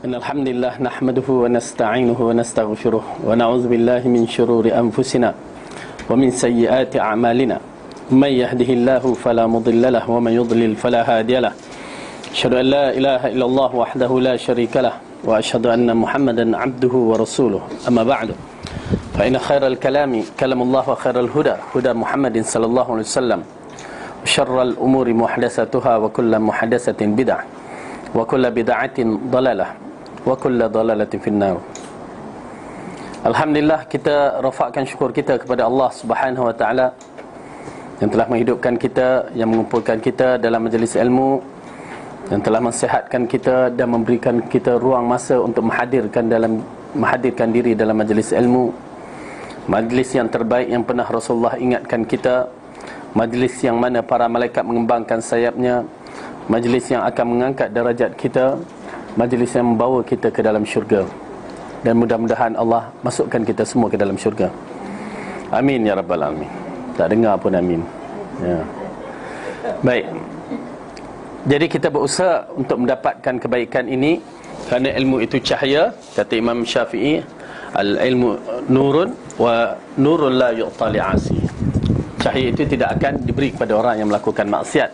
إن الحمد لله نحمده ونستعينه ونستغفره ونعوذ بالله من شرور أنفسنا ومن سيئات أعمالنا من يهده الله فلا مضل له ومن يضلل فلا هادي له أشهد أن لا إله إلا الله وحده لا شريك له وأشهد أن محمدا عبده ورسوله أما بعد فإن خير الكلام كلام الله وخير الهدى هدى محمد صلى الله عليه وسلم وشر الأمور محدثاتها وكل محدثة بدعة وكل بدعة ضلالة وكل ضلالة في النار. Alhamdulillah, kita rafakkan syukur kita kepada Allah Subhanahu wa taala yang telah menghidupkan kita, yang mengumpulkan kita dalam majlis ilmu, yang telah mensihatkan kita dan memberikan kita ruang masa untuk menghadirkan diri dalam majlis ilmu, majlis yang terbaik yang pernah Rasulullah ingatkan kita, majlis yang mana para malaikat mengembangkan sayapnya, majlis yang akan mengangkat darajat kita, majlis yang membawa kita ke dalam syurga. Dan mudah-mudahan Allah masukkan kita semua ke dalam syurga. Amin ya rabbal alamin. Tak dengar pun amin. Ya. Baik. Jadi kita berusaha untuk mendapatkan kebaikan ini kerana ilmu itu cahaya, kata Imam Syafi'i, al-ilmu nurun wa nurun la yu'ta li'asi. Cahaya itu tidak akan diberi kepada orang yang melakukan maksiat.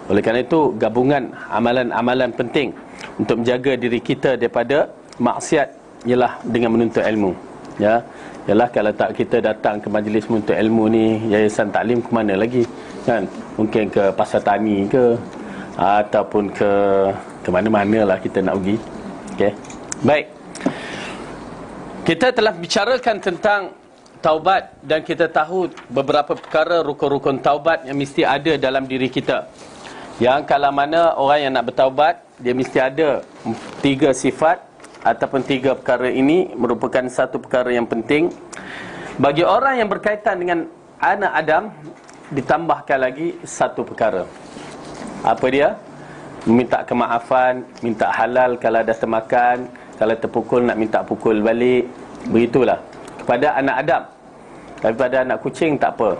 Oleh kerana itu, gabungan amalan-amalan penting untuk menjaga diri kita daripada maksiat ialah dengan menuntut ilmu. Ya, ialah kalau tak kita datang ke majlis menuntut ilmu ni, yayasan taklim ke mana lagi? Kan? Mungkin ke Pasar Tani ke, ataupun ke mana-mana lah kita nak pergi. Okey. Baik. Kita telah bicarakan tentang taubat dan kita tahu beberapa perkara rukun-rukun taubat yang mesti ada dalam diri kita. Yang kalau mana orang yang nak bertaubat, dia mesti ada 3 sifat ataupun 3 perkara ini merupakan satu perkara yang penting. Bagi orang yang berkaitan dengan anak Adam, ditambahkan lagi satu perkara. Apa dia? Minta kemaafan, minta halal kalau dah termakan, kalau terpukul nak minta pukul balik. Begitulah kepada anak Adam. Tapi pada anak kucing tak apa.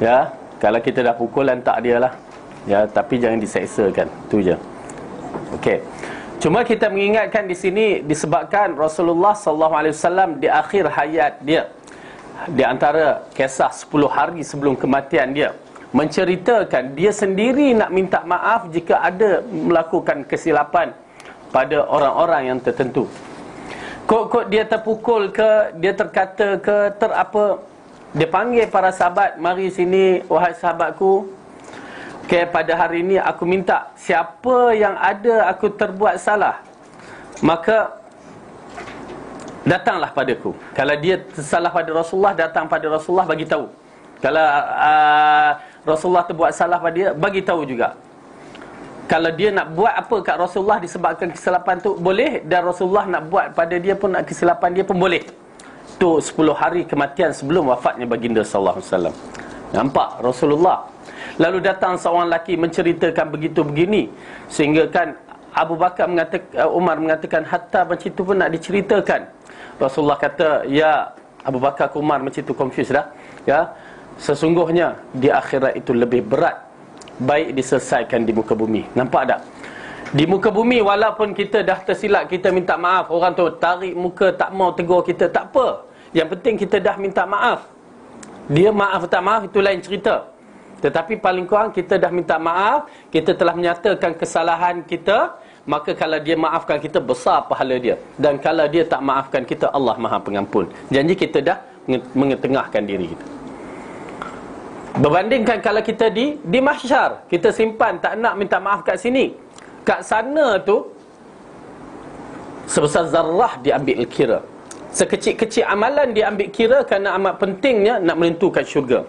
Ya, kalau kita dah pukul, lantak dia lah. Ya, tapi jangan diseksakan. Itu je. Okey. Cuma kita mengingatkan di sini disebabkan Rasulullah SAW di akhir hayat dia, di antara kisah 10 hari sebelum kematian dia, menceritakan dia sendiri nak minta maaf jika ada melakukan kesilapan pada orang-orang yang tertentu. Kok dia terpukul ke, dia terkata ke, terapa, dia panggil para sahabat, mari sini wahai sahabatku. Okay, pada hari ini aku minta siapa yang ada aku terbuat salah, maka datanglah padaku. Kalau dia tersalah pada Rasulullah, datang pada Rasulullah, bagi tahu. Kalau Rasulullah terbuat salah pada dia, bagi tahu juga. Kalau dia nak buat apa kat Rasulullah disebabkan kesilapan tu, boleh. Dan Rasulullah nak buat pada dia pun, nak kesilapan dia pun boleh. Tu 10 hari kematian sebelum wafatnya baginda sallallahu alaihi wasallam. Nampak Rasulullah. Lalu datang seorang lelaki menceritakan begitu begini, sehingga kan Umar mengatakan hatta macam itu pun nak diceritakan. Rasulullah kata, ya Abu Bakar ke Umar, macam itu confused dah. Ya, sesungguhnya di akhirat itu lebih berat, baik diselesaikan di muka bumi. Nampak tak? Di muka bumi walaupun kita dah tersilap, kita minta maaf, orang tu tarik muka, tak mau tegur kita, tak apa. Yang penting kita dah minta maaf. Dia maaf tak maaf itu lain cerita. Tetapi paling kurang kita dah minta maaf, kita telah menyatakan kesalahan kita, maka kalau dia maafkan kita, besar pahala dia. Dan kalau dia tak maafkan kita, Allah Maha Pengampun. Janji kita dah mengetengahkan diri kita. Berbandingkan kalau kita di mahsyar, kita simpan, tak nak minta maaf kat sini. Kat sana tu sebesar zarrah diambil kira. Sekecil-kecil amalan diambil kira kerana amat pentingnya nak menentukan syurga.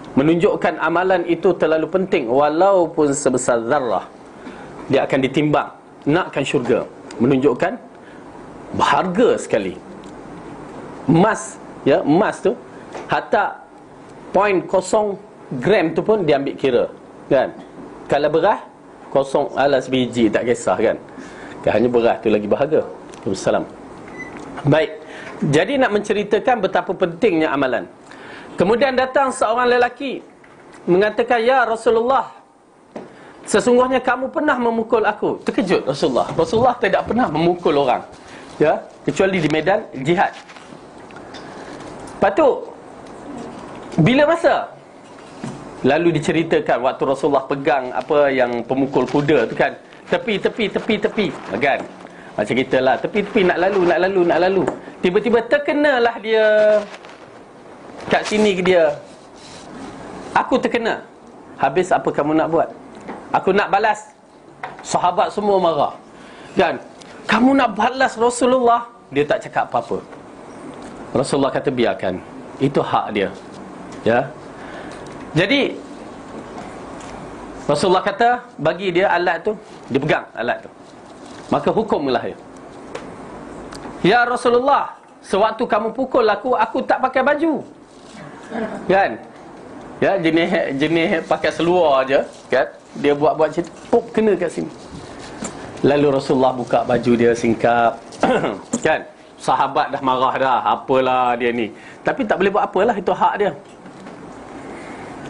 Menunjukkan amalan itu terlalu penting, walaupun sebesar zarrah, dia akan ditimbang, nakkan syurga. Menunjukkan berharga sekali. Emas, ya, emas tu hatta 0.0 gram tu pun diambil kira, kan? Kalau beras kosong, alas biji tak kisah, kan? Hanya beras tu lagi berharga. Waalaikumsalam. Baik. Jadi nak menceritakan betapa pentingnya amalan. Kemudian datang seorang lelaki mengatakan, ya Rasulullah, sesungguhnya kamu pernah memukul aku. Terkejut Rasulullah. Rasulullah tidak pernah memukul orang, ya, kecuali di medan jihad. Lepas tu, bila masa? Lalu diceritakan waktu Rasulullah pegang apa yang pemukul kuda tu kan, tepi, kan? Macam kita lah, tepi, nak lalu. Tiba-tiba terkenalah dia kat sini ke dia. Aku terkena. Habis apa kamu nak buat? Aku nak balas. Sahabat semua marah, kan? Kamu nak balas Rasulullah? Dia tak cakap apa-apa. Rasulullah kata biarkan, itu hak dia, ya. Jadi Rasulullah kata bagi dia alat tu, dia pegang alat tu, maka hukumlah dia. Ya Rasulullah, sewaktu kamu pukul aku tak pakai baju, kan? Ya, jenis pakai seluar je, kan? Dia buat macam tu, pop, kena kat sini. Lalu Rasulullah buka baju dia singkap kan? Sahabat dah marah dah, apalah dia ni. Tapi tak boleh buat apalah, itu hak dia.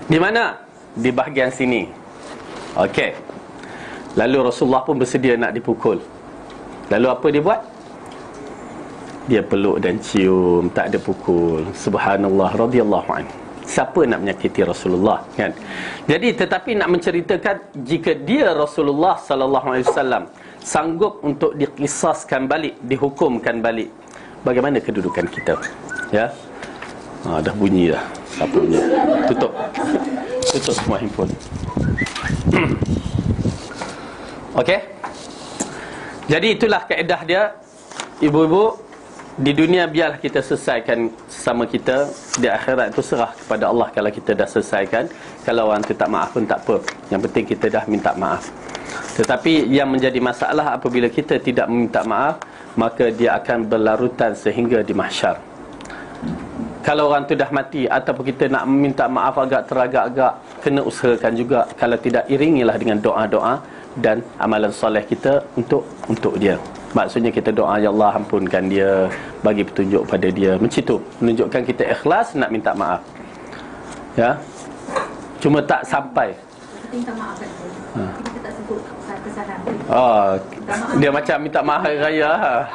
Di mana? Di bahagian sini. Okey. Lalu Rasulullah pun bersedia nak dipukul. Lalu apa dia buat? Dia peluk dan cium, tak ada pukul. Subhanallah, radhiyallahu anhu. Siapa nak menyakiti Rasulullah, kan? Jadi tetapi nak menceritakan, jika dia Rasulullah sallallahu alaihi wasallam sanggup untuk dikisaskan balik, dihukumkan balik, bagaimana kedudukan kita? Ya. Dah bunyi dah. Siapa punya? Tutup semua handphone. Okey. Jadi itulah kaedah dia, ibu-ibu. Di dunia biarlah kita selesaikan sesama kita. Di akhirat itu serah kepada Allah kalau kita dah selesaikan. Kalau orang tu tak maaf pun tak apa, yang penting kita dah minta maaf. Tetapi yang menjadi masalah apabila kita tidak meminta maaf, maka dia akan berlarutan sehingga di mahsyar. Kalau orang tu dah mati ataupun kita nak meminta maaf agak teragak-agak, kena usahakan juga. Kalau tidak, iringilah dengan doa-doa dan amalan soleh kita untuk dia. Maksudnya kita doa, ya Allah ampunkan dia, bagi petunjuk pada dia, macam tu, menunjukkan kita ikhlas nak minta maaf, ya. Cuma tak sampai kita minta maaf kan, kita tak sebut kesalahan. Dia macam minta maaf hari raya.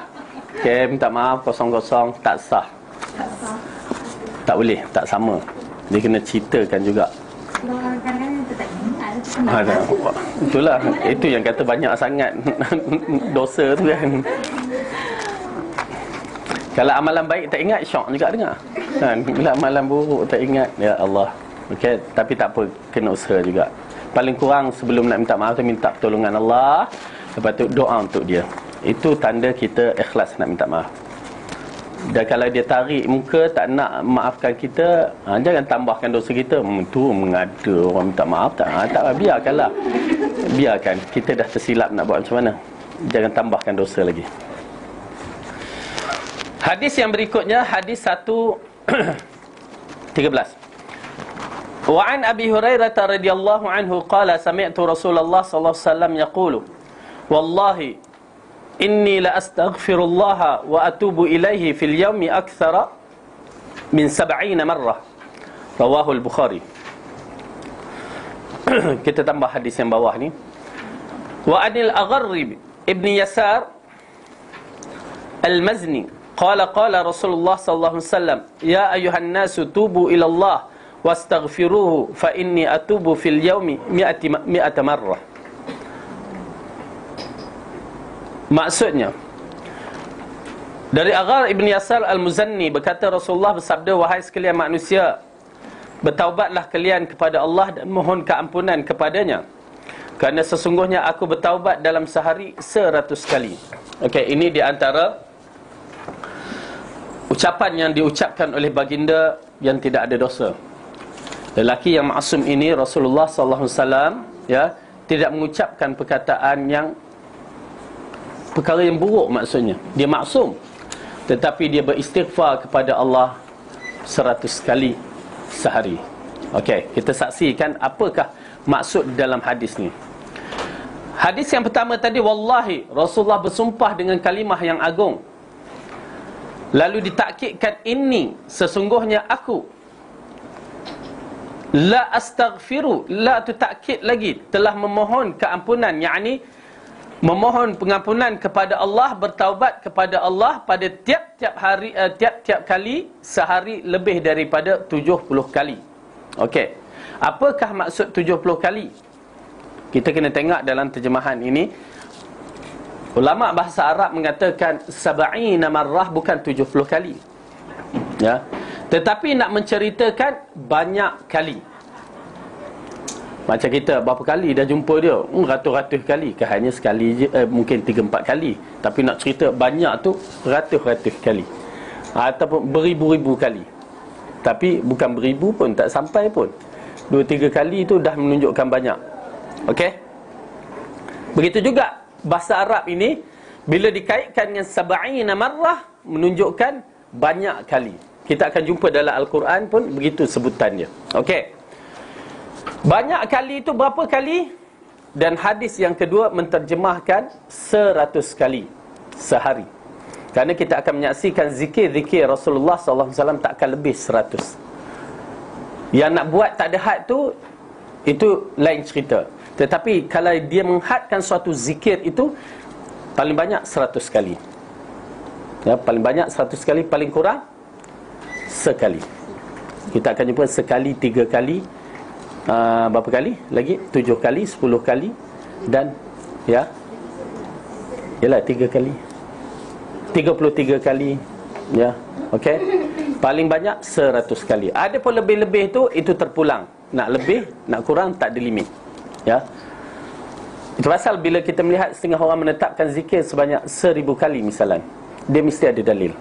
Okey, minta maaf kosong-kosong, tak sah. Tak boleh, tak sama. Dia kena ceritakan juga. Itulah, itu yang kata banyak sangat dosa tu kan. Kalau amalan baik tak ingat, syok juga dengar, kan? Bila amalan buruk tak ingat, ya Allah. Okey, tapi tak apa, kena usaha juga. Paling kurang sebelum nak minta maaf tu, minta pertolongan Allah, lepas tu doa untuk dia. Itu tanda kita ikhlas nak minta maaf. Dan kalau dia tarik muka, tak nak maafkan kita, jangan tambahkan dosa kita. Tu mengada orang minta maaf, tak biarkanlah. Biarkan, kita dah tersilap, nak buat macam mana? Jangan tambahkan dosa lagi. Hadis yang berikutnya, hadis 1:13. Wa an Abi Hurairah radhiyallahu anhu qala sami'tu Rasulullah sallallahu alaihi wasallam yaqulu wallahi inni la astaghfirullah wa atubu ilaihi fil yawmi akthara min 70 marrah. Rawahu al-Bukhari. Kita tambah hadis yang bawah ni. Wa anil Agharrib ibn Yasar al-Mazni qala qala Rasulullah sallallahu alaihi wasallam ya ayuhan nasu tubu ila Allah wastaghfiruhu fa inni atubu fil yawmi mi'ata marrah. Maksudnya, dari Aghar ibn Yasar al-Muzanni berkata, Rasulullah bersabda, wahai sekalian manusia, bertaubatlah kalian kepada Allah dan mohon keampunan kepadanya, kerana sesungguhnya aku bertaubat dalam sehari 100 kali. Okey, ini di antara ucapan yang diucapkan oleh baginda yang tidak ada dosa. Lelaki yang maksum ini, Rasulullah sallallahu alaihi wasallam, ya, tidak mengucapkan perkataan yang perkara yang buruk. Maksudnya dia maksum, tetapi dia beristighfar kepada Allah 100 kali sehari. Okey, kita saksikan apakah maksud dalam hadis ni. Hadis yang pertama tadi, wallahi, Rasulullah bersumpah dengan kalimah yang agung. Lalu ditakkidkan, ini sesungguhnya aku. La astaghfiru, la tu takkid lagi, telah memohon keampunan, yakni memohon pengampunan kepada Allah, bertaubat kepada Allah pada tiap-tiap hari, tiap-tiap kali sehari lebih daripada 70 kali. Okey. Apakah maksud 70 kali? Kita kena tengok dalam terjemahan ini. Ulama bahasa Arab mengatakan sab'ina marrah, bukan 70 kali. Ya. Tetapi nak menceritakan banyak kali. Macam kita berapa kali dah jumpa dia? Ratus-ratus kali. Ke hanya sekali je, mungkin 3-4 kali. Tapi nak cerita banyak tu ratus-ratus kali. Ataupun beribu-ribu kali. Tapi bukan beribu pun, tak sampai pun. 2-3 kali tu dah menunjukkan banyak. Okey? Begitu juga bahasa Arab ini, bila dikaitkan dengan sab'ina marrah, menunjukkan banyak kali. Kita akan jumpa dalam Al-Quran pun begitu sebutan dia. Okey. Banyak kali itu berapa kali? Dan hadis yang kedua menterjemahkan 100 kali sehari. Kerana kita akan menyaksikan zikir-zikir Rasulullah SAW takkan lebih 100. Yang nak buat tak ada had tu, itu lain cerita. Tetapi kalau dia menghadkan suatu zikir itu, paling banyak 100 kali. Ya, paling banyak 100 kali, paling kurang sekali. Kita akan jumpa sekali, 3 kali, berapa kali? Lagi 7 kali, 10 kali, dan ya, yalah 3 kali, 33 kali. Ya, okey. Paling banyak 100 kali. Ada pun lebih-lebih tu, itu terpulang. Nak lebih, nak kurang, tak ada limit. Ya. Itu pasal bila kita melihat setengah orang menetapkan zikir sebanyak 1000 kali misalan, dia mesti ada dalil.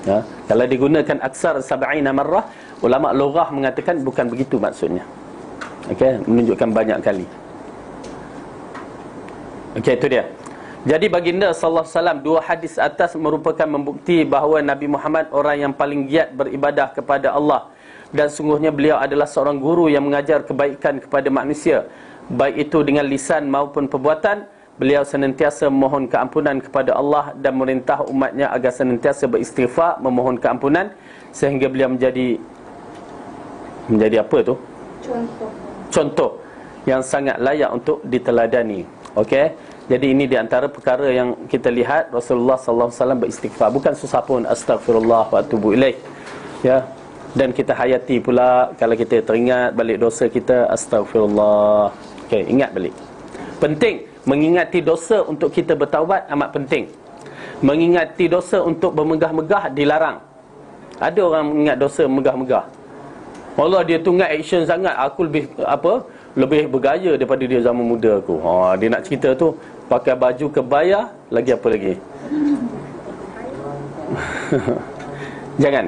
Ya. Kalau digunakan aksar sab'ina marrah, ulama lughah mengatakan bukan begitu maksudnya. Okey, menunjukkan banyak kali. Okey, itu dia. Jadi baginda sallallahu alaihi wasallam, dua hadis atas merupakan membukti bahawa Nabi Muhammad orang yang paling giat beribadah kepada Allah, dan sungguhnya beliau adalah seorang guru yang mengajar kebaikan kepada manusia, baik itu dengan lisan maupun perbuatan. Beliau senantiasa memohon keampunan kepada Allah dan merintah umatnya agar senantiasa beristighfar, memohon keampunan, sehingga beliau menjadi apa tu? Contoh yang sangat layak untuk diteladani. Okey. Jadi ini di antara perkara yang kita lihat Rasulullah sallallahu alaihi wasallam beristighfar. Bukan susah pun, astaghfirullah wa atubu ilaih. Ya. Dan kita hayati pula kalau kita teringat balik dosa kita, astaghfirullah. Okey, ingat balik. Penting mengingati dosa untuk kita bertaubat, amat penting. Mengingati dosa untuk bermegah-megah dilarang. Ada orang mengingat dosa megah-megah. Allah, dia tu ingat action sangat, aku lebih bergaya daripada dia zaman muda aku. Dia nak cerita tu pakai baju kebaya, lagi apa lagi? Jangan.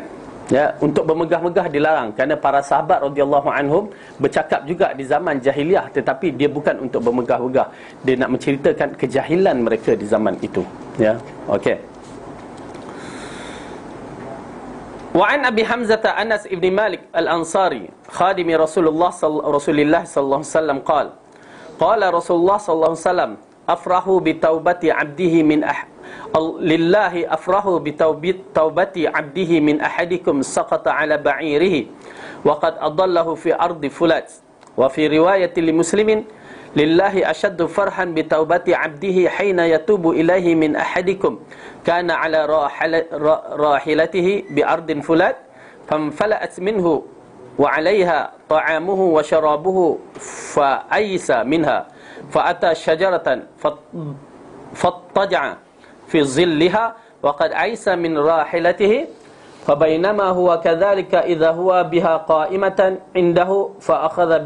Ya, untuk bermegah-megah dilarang, kerana para sahabat radhiyallahu anhum bercakap juga di zaman jahiliah, tetapi dia bukan untuk bermegah-megah. Dia nak menceritakan kejahilan mereka di zaman itu. Ya, okey. Wa an Abi Hamzah Anas ibn Malik al-Ansari, khadimi Rasulullah sallallahu alaihi wasallam, qala Rasulullah sallallahu alaihi wasallam, afrahu bi taubati 'abdihi min lillahi afrahu bi taubati 'abdihi min ahadikum saqata 'ala ba'irihi wa qad adallahu fi ardi fulat. Wa fi riwayatin li Muslimin, lillahi ashaddu farhan bi taubati 'abdihi hina yatubu ilaihi min ahadikum kana 'ala rahilatihi bi ardin fulat famfala'at minhu wa 'alayha ta'amuhu wa sharabuhu fa aysa minha fa ata syajaratan fattaja'a fi zilliha wa qad aisa min rahilatihi fa bainama huwa kadhalika idha huwa biha qa'imatan indahu fa akhadha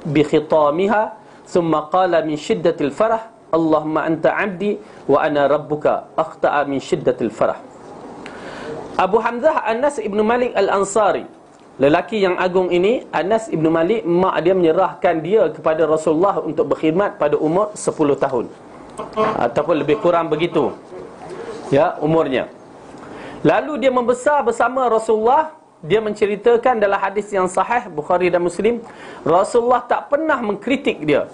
bi khitamiha thumma qala min shiddatil farah Allahumma anta 'abdi wa ana rabbuka akhta'a min shiddatil farah. Abu Hamzah Anas ibn Malik al-Ansari, lelaki yang agung ini, Anas ibn Malik, mak dia menyerahkan dia kepada Rasulullah untuk berkhidmat pada umur 10 tahun ataupun lebih kurang begitu, ya, umurnya. Lalu dia membesar bersama Rasulullah. Dia menceritakan dalam hadis yang sahih Bukhari dan Muslim, Rasulullah tak pernah mengkritik dia.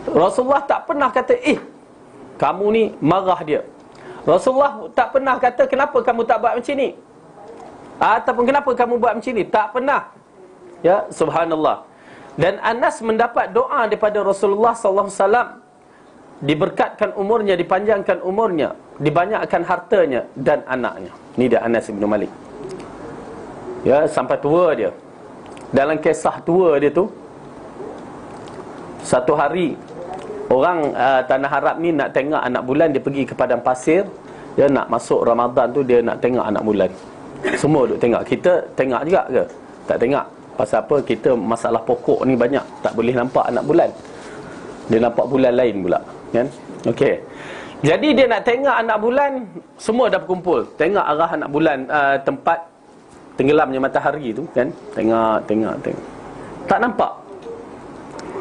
Rasulullah tak pernah kata, kamu ni, marah dia. Rasulullah tak pernah kata, kenapa kamu tak buat macam ni? Ataupun kenapa kamu buat macam ni? Tak pernah. Ya, subhanallah. Dan Anas mendapat doa daripada Rasulullah sallallahu alaihi wasallam, diberkatkan umurnya, dipanjangkan umurnya, dibanyakkan hartanya dan anaknya. Ni dia Anas bin Malik. Ya, sampai tua dia. Dalam kisah tua dia tu, satu hari orang tanah Arab ni nak tengok anak bulan, dia pergi ke padang pasir. Dia nak masuk Ramadan tu, dia nak tengok anak bulan. Semua duk tengok. Kita tengok juga ke? Tak tengok. Pasal apa? Kita masalah pokok ni banyak, tak boleh nampak anak bulan. Dia nampak bulan lain pula, kan? Okey. Jadi dia nak tengok anak bulan, semua dah berkumpul. Tengok arah anak bulan, tempat tenggelamnya matahari tu, kan? Tengok. Tak nampak.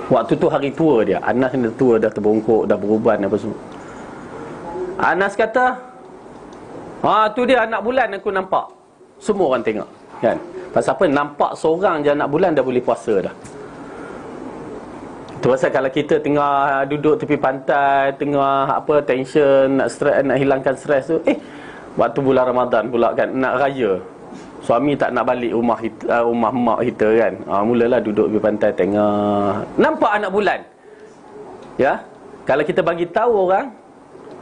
Waktu tu hari tua dia. Anas ni dah tua, dah terbongkok, dah beruban apa semua. Anas kata, tu dia anak bulan aku nampak. Semua orang tengok, kan? Pasal apa? Nampak seorang je anak bulan dah boleh puasa dah. Itu pasal kalau kita tengah duduk tepi pantai, tengah apa, tension, nak stres, nak hilangkan stres tu, waktu bulan Ramadan pula kan, nak raya, suami tak nak balik rumah rumah mak kita kan, mulalah duduk tepi pantai tengah, nampak anak bulan. Ya, kalau kita bagi tahu orang,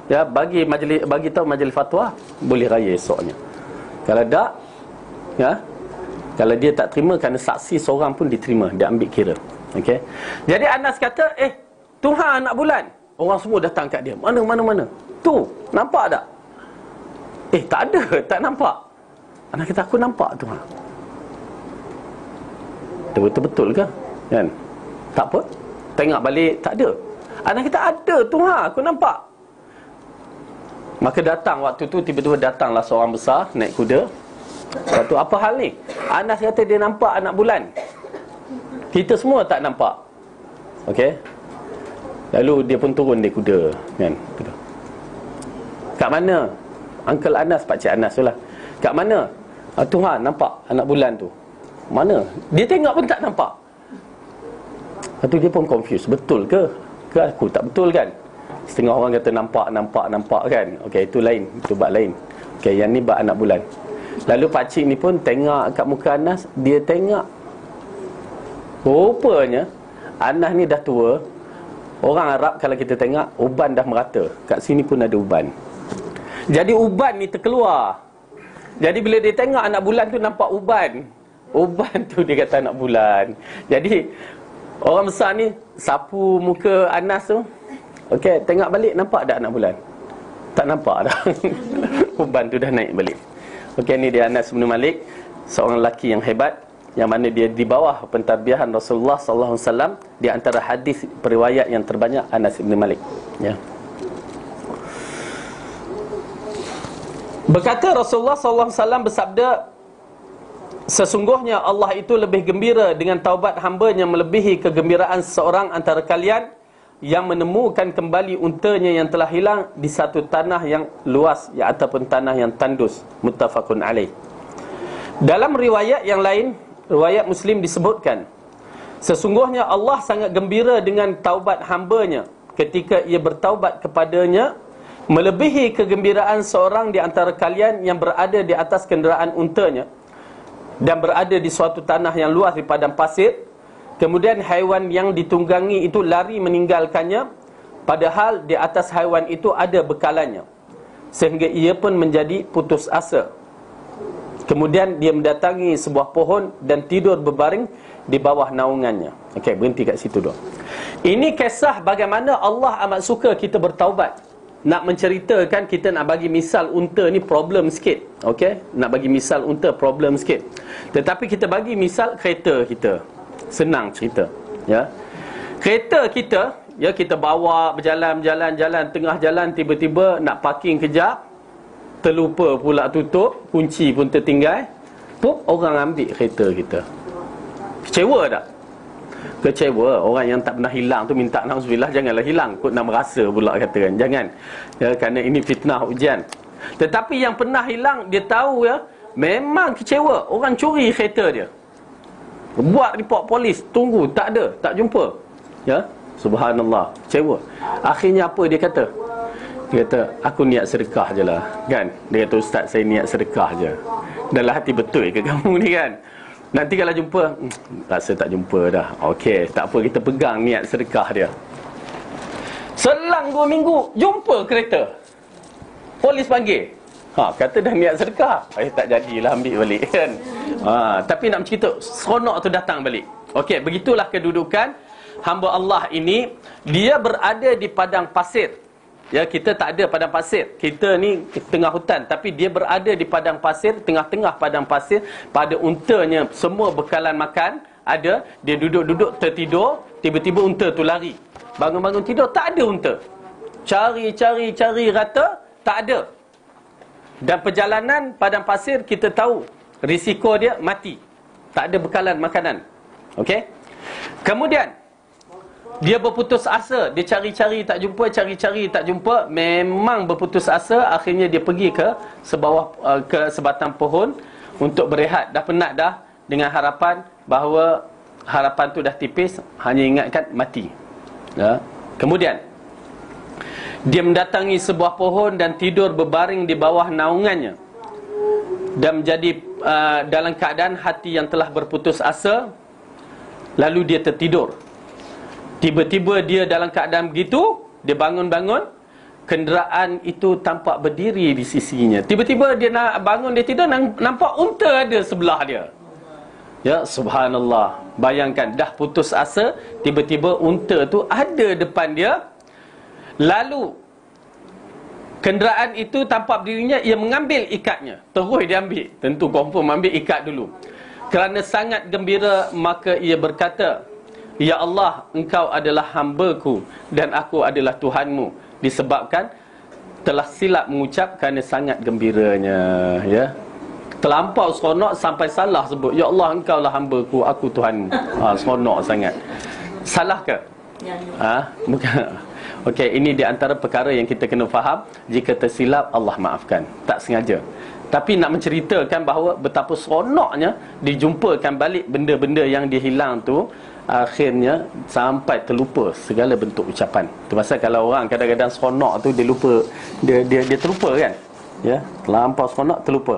ya, bagi tahu majlis fatwa, boleh raya esoknya. Kalau tak, ya, kalau dia tak terima, kerana saksi seorang pun diterima, dia ambil kira. Okey. Jadi Anas kata, Tuhan anak bulan. Orang semua datang kat dia. Mana? Tu, nampak tak? Tak ada, tak nampak. Anas kata, aku nampak Tuhan. Betul-betul ke? Kan? Tak apa. Tengok balik, tak ada. Anas kata, ada Tuhan, aku nampak. Maka datang waktu tu, tiba-tiba datanglah seorang besar naik kuda. Satu, apa hal ni? Anas kata dia nampak anak bulan. Kita semua tak nampak. Okey. Lalu dia pun turun dari kuda, kan? Kat mana? Uncle Anas, pakcik Anas tu lah. Kat mana? Tuhan nampak anak bulan tu. Mana? Dia tengok pun tak nampak. Lepas tu dia pun confused. Betul ke? Ke aku tak betul kan? Setengah orang kata nampak kan? Okey, itu lain. Itu bab lain. Okey, yang ni bab anak bulan. Lalu pakcik ni pun tengok kat muka Anas. Dia tengok, rupanya Anas ni dah tua. Orang Arab kalau kita tengok, uban dah merata. Kat sini pun ada uban. Jadi uban ni terkeluar. Jadi bila dia tengok anak bulan tu, nampak uban. Uban tu dia kata anak bulan. Jadi orang besar ni sapu muka Anas tu. Okey, tengok balik, nampak tak anak bulan? Tak nampak dah. Uban tu dah naik balik. Okey, ni dia Anas bin Malik, seorang lelaki yang hebat, yang mana dia di bawah pentadbiran Rasulullah sallallahu alaihi wasallam. Di antara hadis periwayat yang terbanyak Anas bin Malik, ya. Berkata Rasulullah sallallahu alaihi wasallam bersabda, sesungguhnya Allah itu lebih gembira dengan taubat hamba-Nya melebihi kegembiraan seseorang antara kalian yang menemukan kembali untanya yang telah hilang di satu tanah yang luas, ya, ataupun tanah yang tandus. Muttafaqun alaih. Dalam riwayat yang lain, riwayat Muslim, disebutkan, sesungguhnya Allah sangat gembira dengan taubat hamba-Nya ketika ia bertaubat kepadanya melebihi kegembiraan seorang di antara kalian yang berada di atas kenderaan untanya dan berada di suatu tanah yang luas di padang pasir. Kemudian haiwan yang ditunggangi itu lari meninggalkannya, padahal di atas haiwan itu ada bekalannya, sehingga ia pun menjadi putus asa. Kemudian dia mendatangi sebuah pohon dan tidur berbaring di bawah naungannya. Okey, berhenti kat situ dulu. Ini kisah bagaimana Allah amat suka kita bertaubat. Nak menceritakan, kita nak bagi misal unta ni problem sikit. Okey, nak bagi misal unta problem sikit. Tetapi kita bagi misal kereta kita. Senang cerita, ya. Kereta kita, ya, kita bawa berjalan, tengah jalan tiba-tiba nak parking kejap, terlupa pula tutup, kunci pun tertinggal, orang ambil kereta kita. Kecewa tak? Kecewa. Orang yang tak pernah hilang tu minta na'udzubillah, janganlah hilang, kot nak merasa pula katakan. Jangan, ya, kerana ini fitnah ujian. Tetapi yang pernah hilang, dia tahu, ya, memang kecewa. Orang curi kereta dia, buat report polis, tunggu, tak ada, tak jumpa, ya, subhanallah, kecewa. Akhirnya apa dia kata? Dia kata, aku niat sedekah je lah, kan? Dia kata, ustaz, saya niat sedekah je. dalam hati, betul ke kamu ni kan? Nanti kalau jumpa, rasa tak jumpa dah. Okey, tak apa, kita pegang niat sedekah dia. Selang 2 minggu, jumpa kereta, polis panggil. Kata dah niat sedekah. Tak jadilah ambil balik kan. Tapi nak cerita, seronok tu datang balik. Okey, begitulah kedudukan hamba Allah ini. Dia berada di padang pasir. Ya, kita tak ada padang pasir. Kita ni tengah hutan, tapi dia berada di padang pasir, tengah-tengah padang pasir. Pada untanya semua bekalan makan ada. Dia duduk-duduk tertidur, tiba-tiba unta tu lari. Bangun-bangun tidur, tak ada unta. Cari rata, tak ada. Dan perjalanan padang pasir, kita tahu risiko dia mati. Tak ada bekalan makanan. Okey? Kemudian dia berputus asa. Dia cari-cari tak jumpa, cari-cari tak jumpa. Memang berputus asa. Akhirnya dia pergi ke sebatang pohon untuk berehat. Dah penat dah, dengan harapan bahawa harapan tu dah tipis, hanya ingatkan mati. Ya. Kemudian dia mendatangi sebuah pohon dan tidur berbaring di bawah naungannya, dan menjadi dalam keadaan hati yang telah berputus asa. Lalu dia tertidur. Tiba-tiba dia dalam keadaan begitu, dia bangun-bangun, kenderaan itu tampak berdiri di sisinya. Tiba-tiba dia nak bangun, dia tidur, nampak unta ada sebelah dia. Ya, subhanallah. Bayangkan, dah putus asa, tiba-tiba unta tu ada depan dia. Lalu kenderaan itu tampak berdirinya, ia mengambil ikatnya. Terus dia ambil. Tentu confirm ambil ikat dulu. Kerana sangat gembira, maka ia berkata, "Ya Allah, Engkau adalah hamba-Ku dan aku adalah Tuhanmu." Disebabkan telah silap mengucap kerana sangat gembiranya. Ya, terlampau seronok sampai salah sebut, "Ya Allah, Engkau lah hamba-Ku, aku Tuhanmu." Seronok sangat. Salah ke? Bukan. Okey, ini di antara perkara yang kita kena faham. Jika tersilap, Allah maafkan. Tak sengaja. Tapi nak menceritakan bahawa betapa seronoknya dijumpakan balik benda-benda yang dihilang tu. Akhirnya sampai terlupa segala bentuk ucapan. Itu pasal kalau orang kadang-kadang seronok tu, dia lupa, dia terlupa kan. Ya, terlampau seronok terlupa.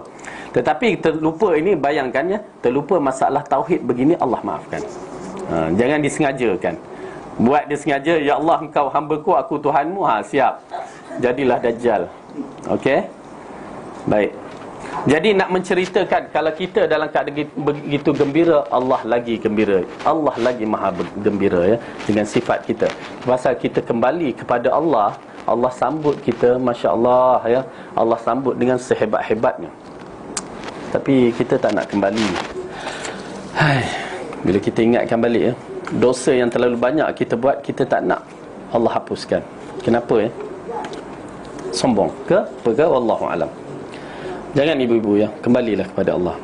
Tetapi terlupa ini, bayangkan ya, terlupa masalah tauhid begini, Allah maafkan. Jangan disengajakan. Buat dia sengaja, "Ya Allah, Engkau hamba-Ku, aku Tuhanmu." Siap. Jadilah Dajjal. Okey? Baik. Jadi nak menceritakan, kalau kita dalam keadaan begitu gembira, Allah lagi gembira. Allah lagi maha gembira ya, dengan sifat kita. Pasal kita kembali kepada Allah, Allah sambut kita, Masya Allah ya. Allah sambut dengan sehebat-hebatnya. Tapi kita tak nak kembali. Bila kita ingatkan balik ya, dosa yang terlalu banyak kita buat, kita tak nak Allah hapuskan. Kenapa ya? Sombong ke? Apa ke? Wallahu'alam. Jangan ibu-ibu ya, kembalilah kepada Allah.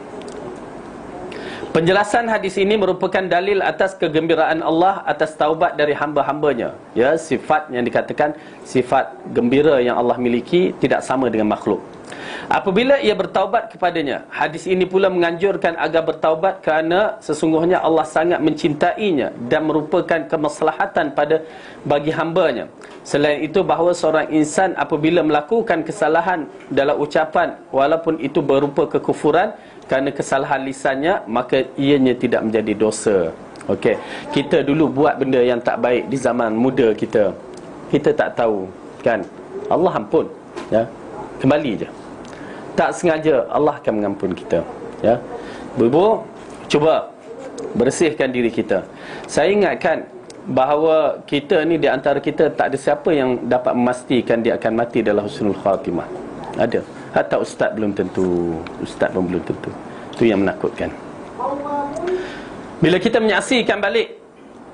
Penjelasan hadis ini merupakan dalil atas kegembiraan Allah atas taubat dari hamba-hambanya. Ya, sifat yang dikatakan sifat gembira yang Allah miliki tidak sama dengan makhluk. Apabila ia bertaubat kepadanya, hadis ini pula menganjurkan agar bertaubat kerana sesungguhnya Allah sangat mencintainya dan merupakan kemaslahatan bagi hambanya. Selain itu, bahawa seorang insan apabila melakukan kesalahan dalam ucapan, walaupun itu berupa kekufuran kerana kesalahan lisannya, maka ianya tidak menjadi dosa. Okey, kita dulu buat benda yang tak baik di zaman muda kita, kita tak tahu kan, Allah ampun ya, kembali je. Tak sengaja, Allah akan mengampun kita ya. Ibu, cuba bersihkan diri kita. Saya ingatkan bahawa kita ni, di antara kita tak ada siapa yang dapat memastikan dia akan mati dalam husnul khatimah. Ada. Hatta ustaz belum tentu. Ustaz pun belum tentu. Itu yang menakutkan. Bila kita menyaksikan balik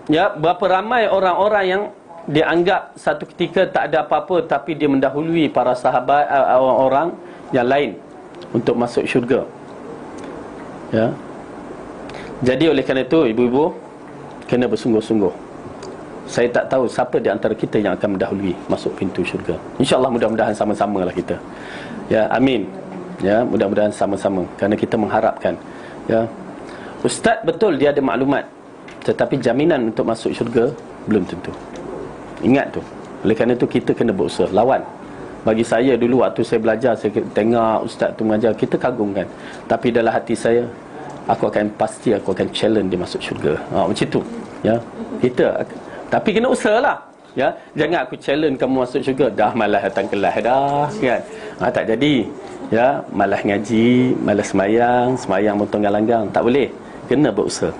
ya, berapa ramai orang-orang yang dianggap satu ketika tak ada apa-apa, tapi dia mendahului para sahabat, orang-orang yang lain untuk masuk syurga ya. Jadi oleh kerana itu, ibu-ibu kena bersungguh-sungguh. Saya tak tahu siapa di antara kita yang akan mendahului masuk pintu syurga. InsyaAllah mudah-mudahan sama-sama lah kita ya, amin ya, mudah-mudahan sama-sama, kerana kita mengharapkan ya. Ustaz betul dia ada maklumat, tetapi jaminan untuk masuk syurga belum tentu. Ingat tu. Oleh kerana itu kita kena berusaha lawan Bagi saya dulu waktu saya belajar, saya tengok ustaz tu mengajar, kita kagum kan. Tapi dalam hati saya, aku akan challenge dia masuk syurga. Macam tu. Ya. Tapi kena usahalah. Ya, jangan aku challenge kamu masuk syurga, dah malas datang kelas dah kan. Tak jadi. Ya, malas ngaji, malas semayang pun tonggang-langgang, tak boleh. Kena berusaha.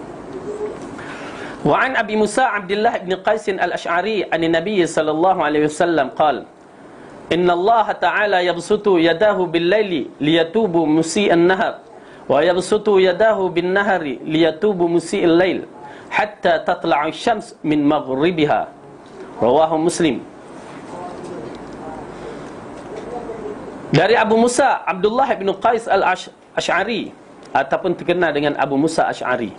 Wa an Abi Musa Abdullah bin Qais al-Ash'ari an Nabi sallallahu alaihi wasallam qala Inna Allah Ta'ala yabsutu yadahu bil-laili liyatubu musii'an nahar wa yabsutu yadahu bin-nahari liyatubu musii'al lail hatta tatla'u asy-syams min maghribiha. Rawahu Muslim. Dari Abu Musa Abdullah bin Qais al-Ash'ari ataupun terkenal dengan Abu Musa Ash'ari.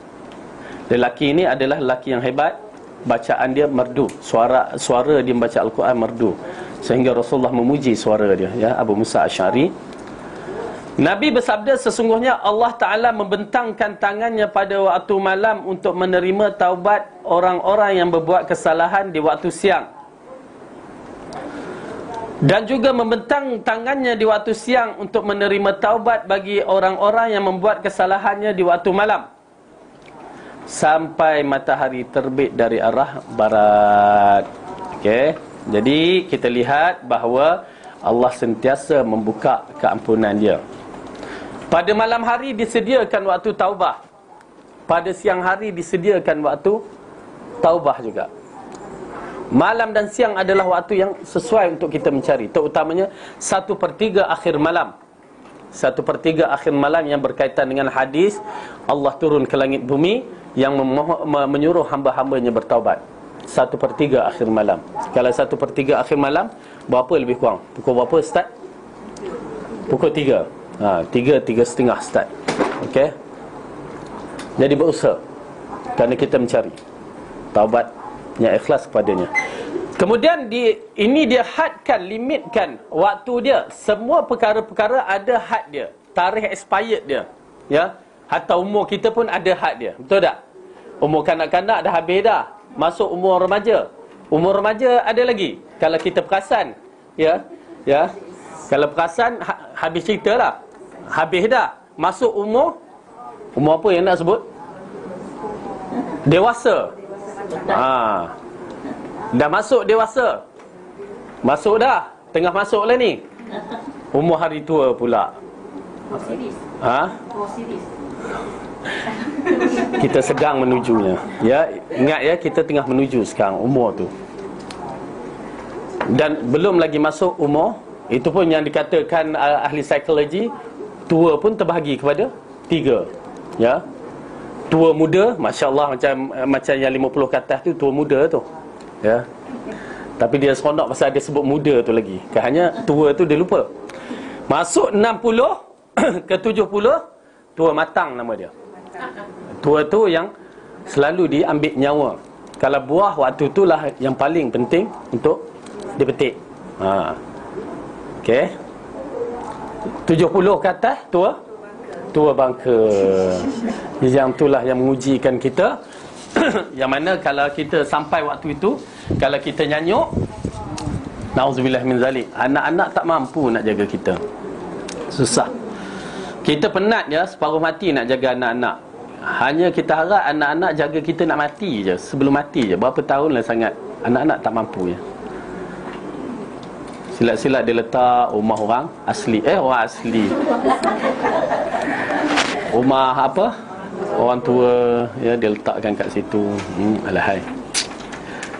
Lelaki ini adalah lelaki yang hebat. Bacaan dia merdu, suara dia membaca Al-Quran merdu, sehingga Rasulullah memuji suara dia, ya, Abu Musa Ash'ari. Nabi bersabda, sesungguhnya Allah Ta'ala membentangkan tangannya pada waktu malam untuk menerima taubat orang-orang yang berbuat kesalahan di waktu siang, dan juga membentang tangannya di waktu siang untuk menerima taubat bagi orang-orang yang membuat kesalahannya di waktu malam, sampai matahari terbit dari arah barat. Okey, jadi kita lihat bahawa Allah sentiasa membuka keampunan dia. Pada malam hari disediakan waktu taubah, pada siang hari disediakan waktu taubah juga. Malam dan siang adalah waktu yang sesuai untuk kita mencari, terutamanya 1/3 akhir malam. 1/3 akhir malam yang berkaitan dengan hadis Allah turun ke langit bumi yang menyuruh hamba-hambanya bertaubat. 1/3 akhir malam. Kalau 1/3 akhir malam, berapa lebih kurang? Pukul berapa start? Pukul 3. 3:30 start. Okey. Jadi berusaha, kerana kita mencari taubat yang ikhlas kepadanya. Kemudian ini dia hadkan, limitkan waktu dia. Semua perkara-perkara ada had dia, tarikh expired dia. Ya. Hatta umur kita pun ada had dia. Betul tak? Umur kanak-kanak dah habis dah, masuk umur remaja. Umur remaja ada lagi. Kalau kita perasan, ya. Kalau perasan habis cerita lah. Habis dah. Masuk umur apa yang nak sebut? Dewasa. Dah masuk dewasa. Masuk dah. Tengah masuk lah ni. Umur hari tua pula. Kita sedang menujunya. Ya, ingat ya, kita tengah menuju sekarang umur tu. Dan belum lagi masuk umur, itu pun yang dikatakan ahli psikologi, tua pun terbahagi kepada 3. Ya. Tua muda, masya-Allah, macam yang 50 ke atas tu tua muda tu. Ya. Tapi dia seronok pasal dia sebut muda tu lagi. Hanya tua tu dia lupa. Masuk 60 ke 70, tua matang nama dia. Tua tu yang selalu diambil nyawa. Kalau buah waktu itulah yang paling penting untuk dipetik. Okey. 70 ke atas tua bangka. Yang itulah yang mengujikan kita. Yang mana kalau kita sampai waktu itu, kalau kita nyanyuk, nauzubillah min zalik, anak-anak tak mampu nak jaga kita. Susah. Kita penat ya, separuh mati nak jaga anak-anak. Hanya kita harap anak-anak jaga kita nak mati je. Sebelum mati je, berapa tahun lah sangat, anak-anak tak mampu ya. Silat-silat dia letak rumah orang asli. Orang asli, rumah apa, orang tua ya, dia letakkan kat situ. Alahai,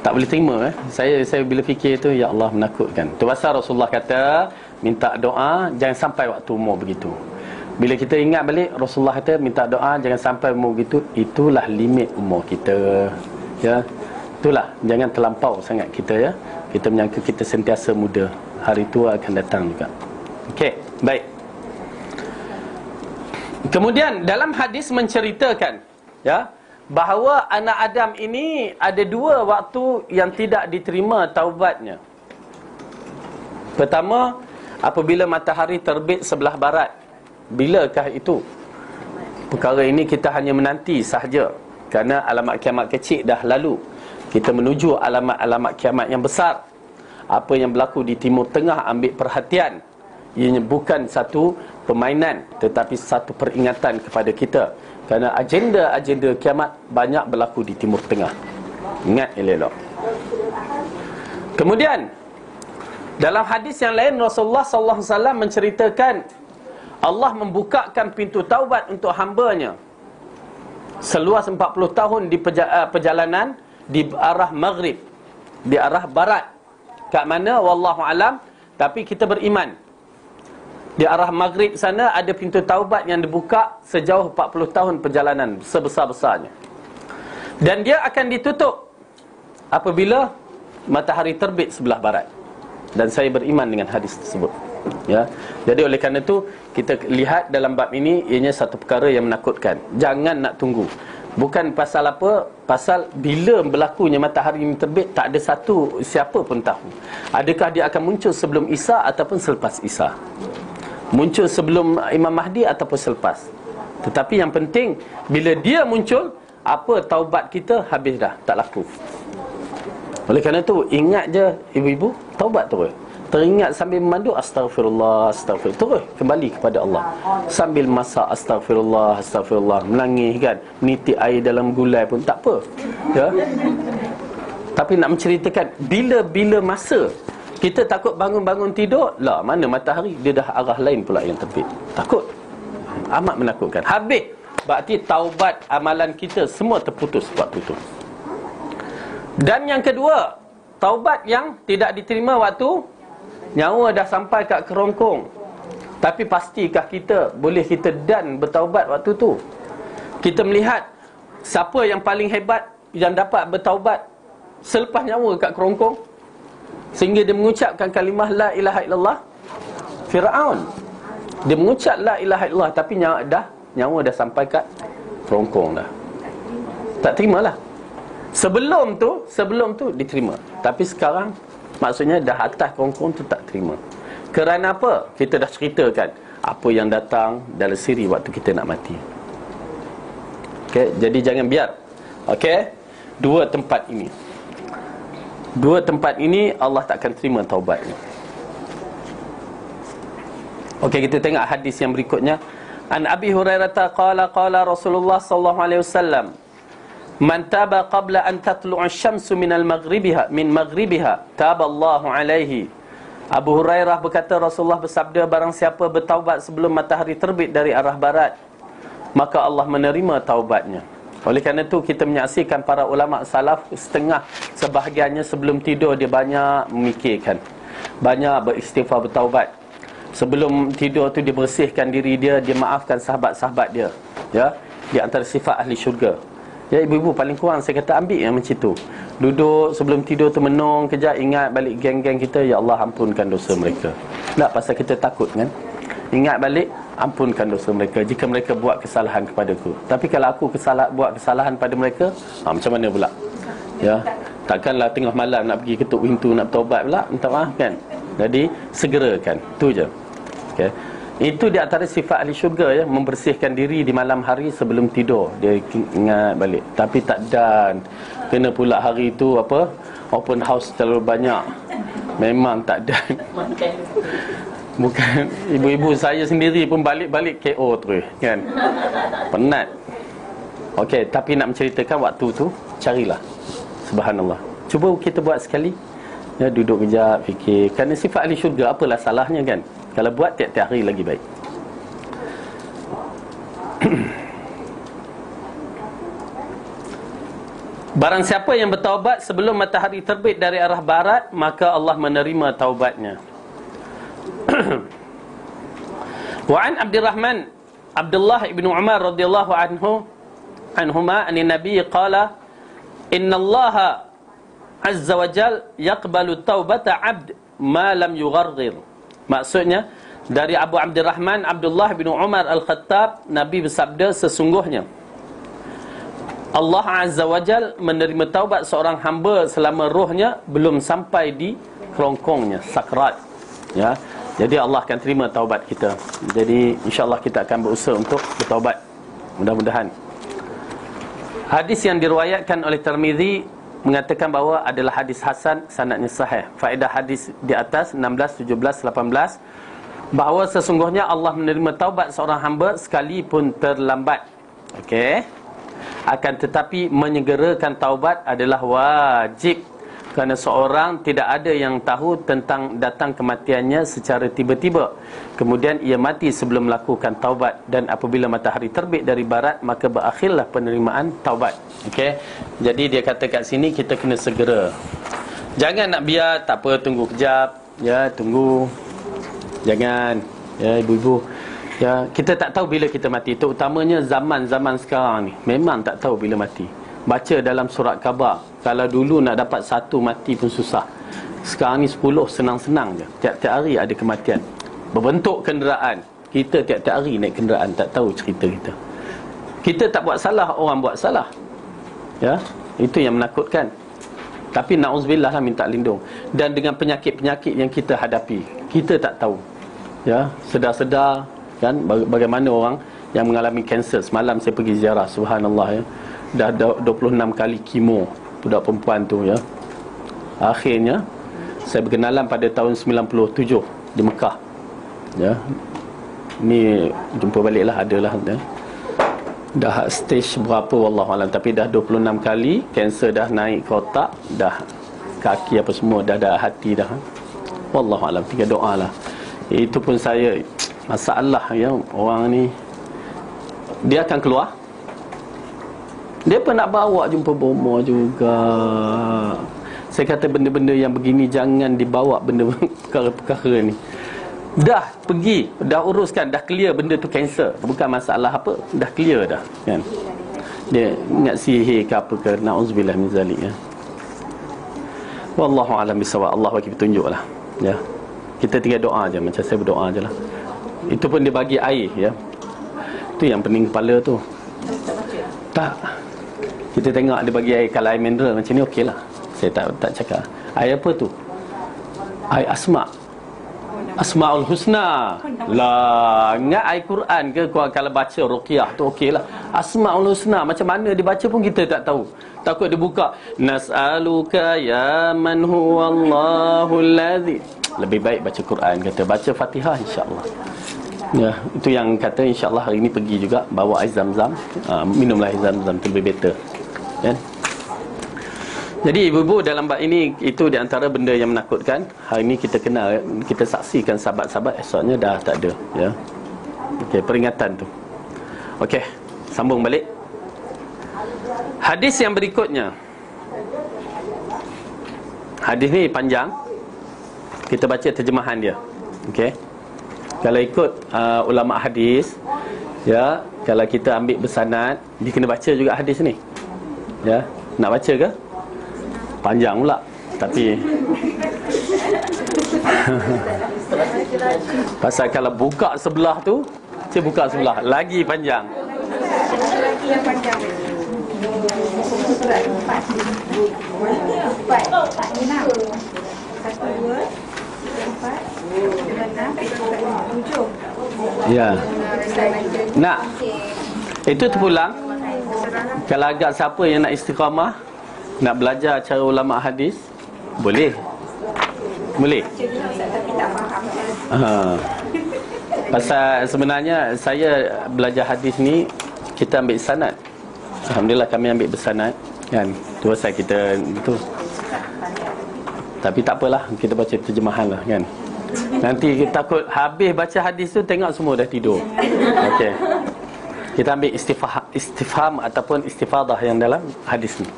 tak boleh terima. Saya bila fikir tu, ya Allah, menakutkan. Tu pasal Rasulullah kata minta doa jangan sampai waktu umur begitu. Bila kita ingat balik, Rasulullah kata minta doa jangan sampai umur begitu. Itulah limit umur kita. Ya, itulah, jangan terlampau sangat kita ya. Kita menyangka kita sentiasa muda. Hari tua akan datang juga. Okey, baik. Kemudian dalam hadis menceritakan ya, bahawa anak Adam ini ada 2 waktu yang tidak diterima taubatnya. Pertama, apabila matahari terbit sebelah barat. Bilakah itu? Perkara ini kita hanya menanti sahaja, kerana alamat kiamat kecil dah lalu. Kita menuju alamat-alamat kiamat yang besar. apa yang berlaku di Timur Tengah ambil perhatian. Ianya bukan satu permainan, tetapi satu peringatan kepada kita, kerana agenda-agenda kiamat banyak berlaku di Timur Tengah. Ingat elok. Kemudian dalam hadis yang lain, Rasulullah sallallahu alaihi wasallam menceritakan Allah membukakan pintu taubat untuk hamba-Nya seluas 40 tahun di perjalanan di arah maghrib, di arah barat. Kat mana wallahu alam, tapi kita beriman di arah maghrib sana ada pintu taubat yang dibuka sejauh 40 tahun perjalanan, sebesar-besarnya. Dan dia akan ditutup apabila matahari terbit sebelah barat. Dan saya beriman dengan hadis tersebut, ya. Jadi oleh kerana itu kita lihat dalam bab ini, ianya satu perkara yang menakutkan. Jangan nak tunggu. Bukan pasal apa, pasal bila berlakunya matahari ini terbit, tak ada satu siapa pun tahu. Adakah dia akan muncul sebelum Isya ataupun selepas Isya, muncul sebelum Imam Mahdi ataupun selepas. Tetapi yang penting, bila dia muncul, apa taubat kita habis dah, tak laku. Oleh kerana itu, ingat je ibu-ibu, taubat terus. Teringat sambil memandu, astagfirullah, astagfirullah, terus kembali kepada Allah. Sambil masak, astagfirullah, astagfirullah, menangis kan, menitik air dalam gulai pun tak apa, ya. Tapi nak menceritakan, bila-bila masa kita takut bangun-bangun tidur, lah mana matahari, dia dah arah lain pula yang terbit. Takut, amat menakutkan. Habis, berarti taubat amalan kita semua terputus waktu itu. Dan yang kedua, taubat yang tidak diterima waktu nyawa dah sampai kat kerongkong. Tapi pastikah boleh kita dan bertaubat waktu tu? Kita melihat siapa yang paling hebat yang dapat bertaubat selepas nyawa kat kerongkong, sehingga dia mengucapkan kalimah la ilaha illallah. Firaun, dia mengucap la ilaha illallah, tapi nyawa dah sampai kat kerongkong dah. Tak terimalah. Sebelum tu diterima. Tapi sekarang maksudnya dah atas kerongkong tu tak terima. Kerana apa? Kita dah ceritakan apa yang datang dalam siri waktu kita nak mati. Okey, jadi jangan biar. Okey, dua tempat ini Allah takkan terima taubatnya. Okey, kita tengok hadis yang berikutnya. An Abi Hurairah qala Rasulullah sallallahu alaihi wasallam, man taba qabla an tatlu'a asy-syamsu min maghribiha taba Allahu alaihi. Abu Hurairah berkata, Rasulullah bersabda, barang siapa bertaubat sebelum matahari terbit dari arah barat, maka Allah menerima taubatnya. Oleh kerana itu kita menyaksikan para ulama salaf, sebahagiannya sebelum tidur dia banyak memikirkan, banyak beristighfar, bertaubat. Sebelum tidur tu dia bersihkan diri dia, dia maafkan sahabat-sahabat dia, ya. Di antara sifat ahli syurga. Ya, ibu-ibu paling kurang saya kata ambil yang macam tu. Duduk sebelum tidur tu menung kejap, ingat balik geng-geng kita, ya Allah ampunkan dosa mereka. Tak, pasal kita takut kan. Ingat balik, ampunkan dosa mereka jika mereka buat kesalahan kepadaku. Tapi kalau aku buat kesalahan pada mereka, macam mana pula? Ya, takkanlah tengah malam nak pergi ketuk pintu nak bertaubat pula, minta maaf kan. Jadi segerakan, tu je. Okey. Itu di antara sifat ahli syurga, ya, membersihkan diri di malam hari sebelum tidur. Dia ingat balik. Tapi tak dan kena pula hari itu open house terlalu banyak. Memang tak dan. Bukan, ibu-ibu saya sendiri pun balik-balik KO terus kan. Penat. Okey, tapi nak menceritakan waktu tu, carilah. Subhanallah. Cuba kita buat sekali. Ya, duduk kejap fikir. Kerana sifat ahli syurga, apalah salahnya kan? Kalau buat tiap-tiap hari lagi baik. Barang siapa yang bertaubat sebelum matahari terbit dari arah barat, maka Allah menerima taubatnya. Wa an Abdullah ibn Umar radhiyallahu anhuma an Nabi qala innallaha azza wa jal yaqbalu taubata 'abd ma lam yugharghir. Maksudnya dari Abu Abdurrahman Abdullah bin Umar Al-Khattab, Nabi bersabda, sesungguhnya Allah Azza wa Jal menerima taubat seorang hamba selama rohnya belum sampai di kerongkongnya, sakrat. Ya, jadi Allah akan terima taubat kita. Jadi insya-Allah kita akan berusaha untuk bertaubat. Mudah-mudahan. Hadis yang diriwayatkan oleh Tirmizi mengatakan bahawa adalah hadis hasan, sanadnya sahih. Faedah hadis di atas 16, 17, 18, bahawa sesungguhnya Allah menerima taubat seorang hamba sekalipun terlambat. Okey. Akan tetapi menyegerakan taubat adalah wajib, kerana seorang tidak ada yang tahu tentang datang kematiannya secara tiba-tiba. Kemudian ia mati sebelum melakukan taubat, dan apabila matahari terbit dari barat maka berakhirlah penerimaan taubat. Okey. Jadi dia kata kat sini kita kena segera. Jangan nak biar tak apa, tunggu kejap, ya, tunggu. Jangan, ya ibu-ibu. Ya, kita tak tahu bila kita mati. Terutamanya zaman-zaman sekarang ni, memang tak tahu bila mati. Baca dalam surat khabar, kalau dulu nak dapat satu mati pun susah. Sekarang ni 10 senang-senang je. Tiap-tiap hari ada kematian. Berbentuk kenderaan. Kita tiap-tiap hari naik kenderaan, tak tahu cerita kita. Kita tak buat salah, orang buat salah. Ya, itu yang menakutkan. Tapi na'udzubillah lah, minta lindung. Dan dengan penyakit-penyakit yang kita hadapi, kita tak tahu. Ya, sedar-sedar kan bagaimana orang yang mengalami kanser. Semalam saya pergi ziarah, subhanallah, ya. Dah 26 kali kemo budak perempuan tu, ya. Akhirnya saya berkenalan pada tahun 97 di Mekah, ya. Ni jumpa baliklah, adalah, ya. Dah stage berapa wallahualam, tapi dah 26 kali kanser, dah naik ke otak, dah kaki apa semua, dah ada hati dah. Wallahualam, tinggal doa lah. Itu pun saya masalah, ya, orang ni dia akan keluar. Dia pun nak bawa jumpa bomo juga. Saya kata benda-benda yang begini jangan dibawa, benda perkara-perkara ni. Dah pergi, dah uruskan, dah clear benda tu kanser, bukan masalah apa, dah clear dah, kan. Dia ingat sihir ke apa ke, na'udzubillah min zalik, ya. Wallahu a'lam bisawab. Allah bagi petunjuk lah, ya. Kita tinggal doa je, macam saya berdoa je lah. Itu pun dia bagi air, ya. Tu yang pening kepala tu. Tak, kita tengok dia bagi air, kalau air mineral macam ni okey lah. Saya tak cakap air apa tu, air Asmaul Husna lah. Ingat air Quran ke, kalau baca ruqyah tu okey lah. Asmaul Husna macam mana dibaca pun kita tak tahu. Takut dia buka nas'aluka ya man huwallahu alladhi. Lebih baik baca Quran, kata baca Fatihah, insya-Allah. Ya, itu yang kata insya-Allah hari ni pergi juga bawa air Zam-Zam. Minumlah air Zam-Zam, tu lebih better, kan. Jadi ibu-ibu, dalam bab ini itu di antara benda yang menakutkan. Hari ini kita kenal, kita saksikan sahabat-sahabat, esoknya dah tak ada, ya. Okey, peringatan tu. Okey, sambung balik. Hadis yang berikutnya. Hadis ni panjang. Kita baca terjemahan dia. Okey. Kalau ikut ulama hadis, ya, kalau kita ambil bersanad, dia kena baca juga hadis ni. Ya, nak baca ke? Panjang pula. Tapi pasal kalau buka sebelah tu, saya buka sebelah lagi panjang. Lagi yang panjang. Surat 4. 4 ni 6. 1 2 3 4 5 6 7. Ya. Nak itu terpulang. Kalau agak siapa yang nak istiqamah, nak belajar cara ulama hadis, boleh. Boleh. Pasal sebenarnya saya belajar hadis ni, kita ambil sanad. Alhamdulillah kami ambil bersanad, kan. Tu pasal kita tu. Tapi tak apalah, kita baca terjemahan lah, kan. Nanti kita takut habis baca hadis tu tengok semua dah tidur. Okey. Kita ambil istifham ataupun istifadah yang dalam hadis ni.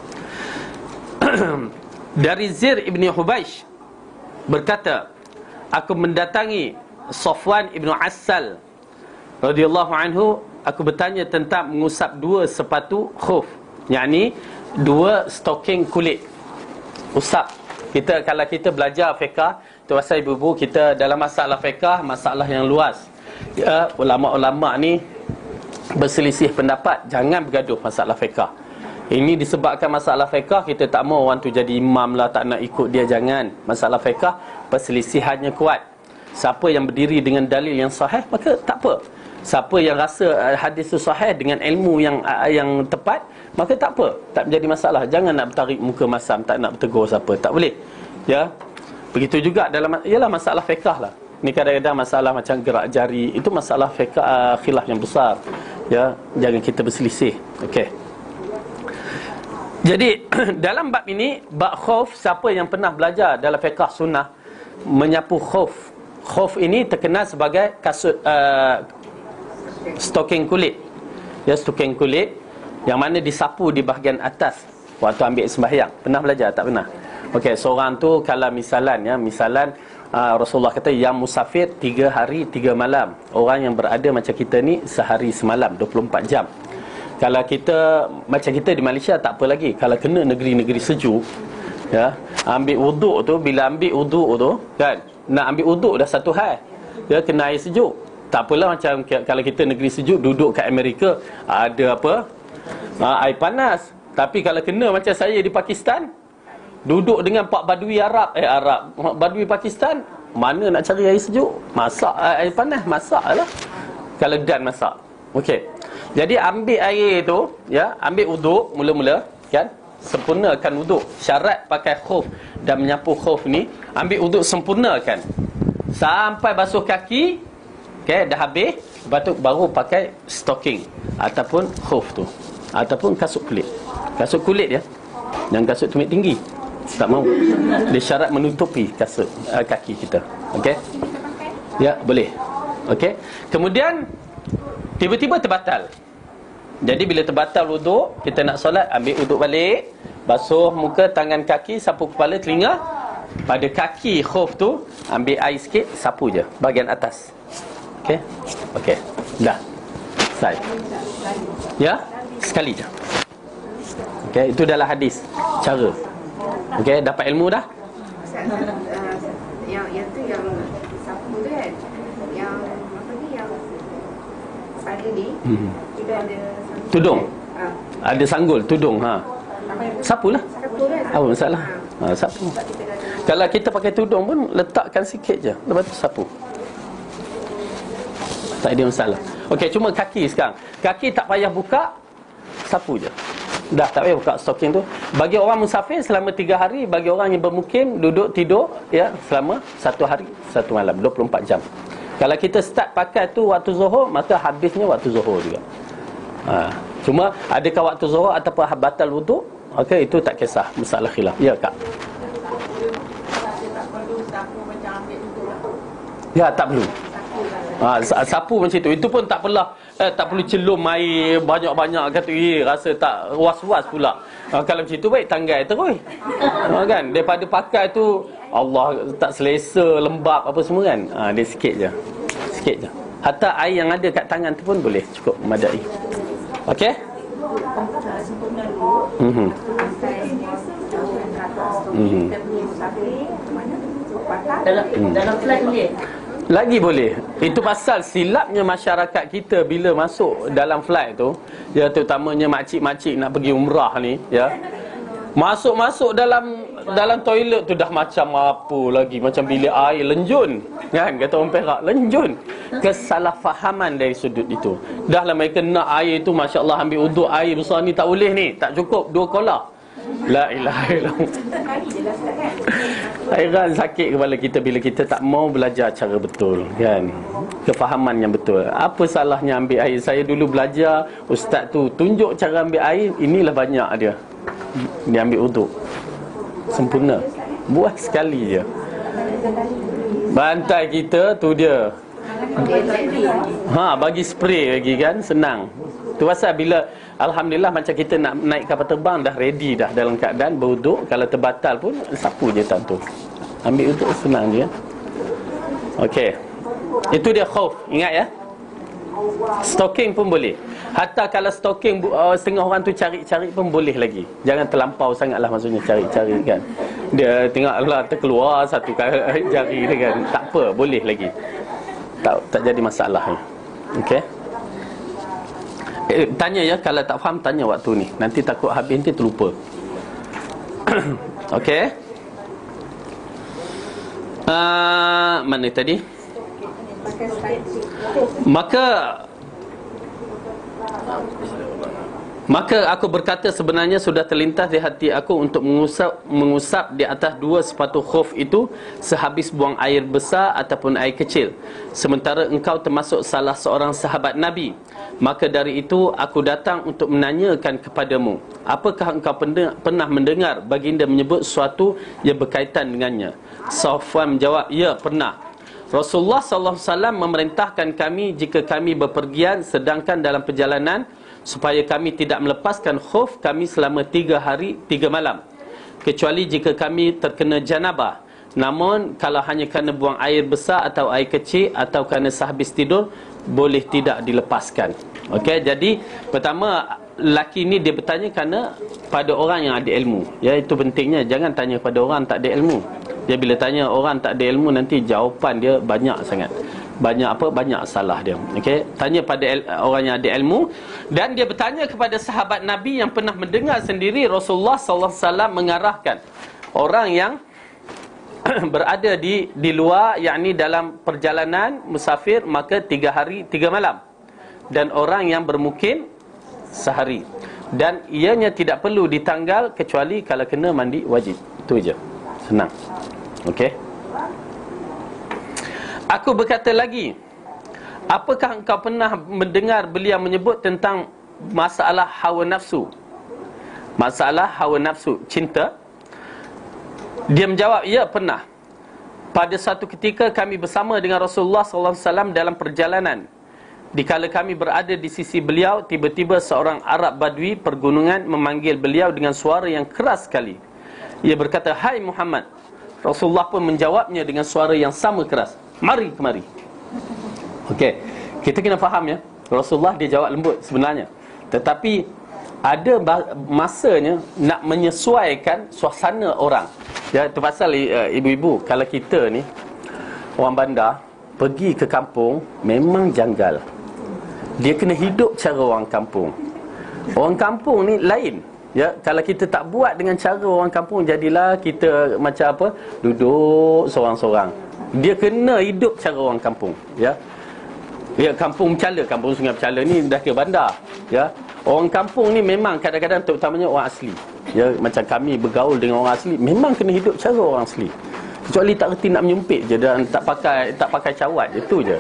Dari Zir ibn Hubaish berkata, aku mendatangi Safwan ibn Assal radhiyallahu anhu, aku bertanya tentang mengusap 2 sepatu khuf, yakni 2 stocking kulit. Usap. Kita kalau kita belajar fiqh, tu pasal ibu-ibu kita dalam masalah fiqh, masalah yang luas. Ya, ulama-ulama ni berselisih pendapat, jangan bergaduh masalah fiqh. Ini disebabkan masalah fiqh, kita tak mau orang tu jadi imam lah, tak nak ikut dia, jangan. Masalah fiqh perselisihannya kuat. Siapa yang berdiri dengan dalil yang sahih, maka tak apa. Siapa yang rasa hadis itu sahih dengan ilmu yang tepat, maka tak apa, tak menjadi masalah. Jangan nak bertarik muka masam, tak nak bertegur siapa, tak boleh. Ya. Begitu juga dalam ialah masalah fiqh lah. Ni kadang-kadang masalah macam gerak jari, itu masalah fiqh, khilaf yang besar. Ya, jangan kita berselisih. Okey. Jadi dalam bab ini, bab khauf, siapa yang pernah belajar dalam fiqh sunnah menyapu khauf. Khauf ini terkenal sebagai kasut stoking kulit. Ya, stoking kulit yang mana disapu di bahagian atas waktu ambil sembahyang. Pernah belajar tak pernah? Okey, seorang tu kalau misalan Rasulullah kata yang musafir 3 hari 3 malam. Orang yang berada macam kita ni sehari semalam, 24 jam. Kalau kita macam kita di Malaysia tak apa lagi. Kalau kena negeri-negeri sejuk, ya, ambil wuduk tu, bila ambil wuduk tu kan, nak ambil wuduk dah satu hal. Ya, kena air sejuk. Tak apalah macam kalau kita negeri sejuk, duduk kat Amerika, ada apa? Air panas. Tapi kalau kena macam saya di Pakistan, duduk dengan Pak Badui Badui Pakistan, mana nak cari air sejuk? Masak air panas, masak lah. Kalau dan masak. Okey. Jadi ambil air tu, ya, ambil wuduk mula-mula, kan? Sempurnakan wuduk. Syarat pakai khuf dan menyapu khuf ni, ambil wuduk sempurnakan sampai basuh kaki. Okey, dah habis, lepas tu baru pakai stocking ataupun khuf tu, ataupun kasut kulit. Kasut kulit ya. Yang kasut tumit tinggi. Tak mau. Dia syarat menutupi kasut kaki kita. Okey? Ya, boleh. Okey. Kemudian tiba-tiba terbatal. Jadi bila terbatal wuduk, kita nak solat, ambil wuduk balik, basuh muka, tangan, kaki, sapu kepala, telinga. Pada kaki khuf tu, ambil air sikit, sapu je bahagian atas. Okey? Okey. Dah. Selesai. Ya? Sekali je. Okey, itu adalah hadis. Cara. Okey, dapat ilmu dah? Yang tu yang sapu tu kan, yang apa ni, yang ada ni, kita ada tudung. Ada sanggul tudung, sapulah. Apa masalah? Sapu. Kalau kita pakai tudung pun letakkan sikit je, lepas tu sapu. Tak ada masalah. Okey, cuma kaki sekarang. Kaki tak payah buka, sapu je. Dah tak payah buka stocking tu. Bagi orang musafir selama 3 hari, bagi orang yang bermukim duduk tidur, ya, selama 1 hari 1 malam, 24 jam. Kalau kita start pakai tu waktu Zuhur, maka habisnya waktu Zuhur juga. Cuma adakah waktu Zuhur ataupun batal wuduk? Okey, itu tak kisah, masalah khilaf. Ya, Kak. Ya, tak perlu. Sapu macam tu. Itu pun tak perlu celum air banyak-banyak kata rasa tak was-was pula. Kalau macam tu baik tanggal terus. Kan? Daripada pakai tu Allah tak selesa, lembab apa semua kan. Dia sikit je. Sikit je. Hatta air yang ada kat tangan tu pun boleh cukup memadai. Okey? Dalam flight boleh? Lagi boleh. Itu pasal silapnya masyarakat kita bila masuk dalam flight tu, ya, terutamanya makcik-makcik nak pergi umrah ni, ya. Masuk-masuk dalam toilet tu dah macam apa lagi, macam bilik air lenjun, kan, kata orang Perak, lenjun. Kesalahfahaman dari sudut itu. Dah lah mereka nak air tu, masya-Allah, ambil wuduk air besar ni tak boleh ni, tak cukup 2 kolah. La ilaha illallah. Hairan sakit kepala kita bila kita tak mau belajar cara betul, kan, kefahaman yang betul. Apa salahnya ambil air? Saya dulu belajar, ustaz tu tunjuk cara ambil air, inilah banyak dia. Dia ambil wuduk sempurna, buat sekali je. Bantai kita tu dia, bagi spray lagi, kan, senang. Tu pasal bila alhamdulillah macam kita nak naik kapal terbang dah ready dah dalam keadaan berwuduk, kalau terbatal pun sapu je tak tu. Ambil wuduk senang je. Okey. Itu dia khauf, ingat ya. Stocking pun boleh. Hatta kalau stocking setengah orang tu cari-cari pun boleh lagi. Jangan terlampau sangatlah, maksudnya cari-cari, kan. Dia tengoklah terkeluar satu jari dia, kan. Tak apa, boleh lagi. Tak jadi masalah. Okey. Tanya ya, kalau tak faham tanya waktu ni. Nanti takut habis nanti terlupa. Okey. Mana tadi? pakai statistik. Maka aku berkata, sebenarnya sudah terlintas di hati aku untuk mengusap di atas dua sepatu khuf itu sehabis buang air besar ataupun air kecil, sementara engkau termasuk salah seorang sahabat Nabi. Maka dari itu aku datang untuk menanyakan kepadamu, apakah engkau pernah mendengar baginda menyebut sesuatu yang berkaitan dengannya? Safwan menjawab, ya, pernah. Rasulullah SAW memerintahkan kami jika kami berpergian sedangkan dalam perjalanan, supaya kami tidak melepaskan khuf kami selama 3 hari 3 malam, kecuali jika kami terkena janabah. Namun kalau hanya kerana buang air besar atau air kecil atau kerana sehabis tidur, boleh tidak dilepaskan. Okey, jadi pertama, lelaki ni dia bertanya kerana pada orang yang ada ilmu. Ya, itu pentingnya. Jangan tanya pada orang tak ada ilmu. Dia bila tanya orang tak ada ilmu, nanti jawapan dia banyak sangat. Banyak salah dia. Okey, tanya pada orang yang ada ilmu. Dan dia bertanya kepada sahabat Nabi yang pernah mendengar sendiri Rasulullah sallallahu alaihi wasallam mengarahkan orang yang berada di luar, yakni dalam perjalanan musafir, maka 3 hari 3 malam, dan orang yang bermukim sehari, dan ianya tidak perlu ditanggal kecuali kalau kena mandi wajib. Itu je, senang. Okey. Aku berkata lagi, apakah engkau pernah mendengar beliau menyebut tentang masalah hawa nafsu? Masalah hawa nafsu, cinta? Dia menjawab, ya, pernah. Pada satu ketika kami bersama dengan Rasulullah SAW dalam perjalanan. Dikala kami berada di sisi beliau, tiba-tiba seorang Arab Badui pergunungan memanggil beliau dengan suara yang keras sekali. Ia berkata, hai Muhammad. Rasulullah pun menjawabnya dengan suara yang sama keras, mari kemari. Okey, kita kena faham ya, Rasulullah dia jawab lembut sebenarnya, tetapi ada masanya nak menyesuaikan suasana orang. Ya, itu pasal ibu-ibu, kalau kita ni orang bandar pergi ke kampung, memang janggal. Dia kena hidup cara orang kampung. Orang kampung ni lain. Ya, kalau kita tak buat dengan cara orang kampung, jadilah kita macam apa, duduk seorang-seorang. Dia kena hidup cara orang kampung. Ya, ya, kampung Pecala, kampung Sungai Pecala ni dah ke bandar. Ya, orang kampung ni memang kadang-kadang, terutamanya orang asli. Ya, macam kami bergaul dengan orang asli, memang kena hidup cara orang asli. Kecuali tak reti nak menyumpit je dan tak pakai cawat, itu je.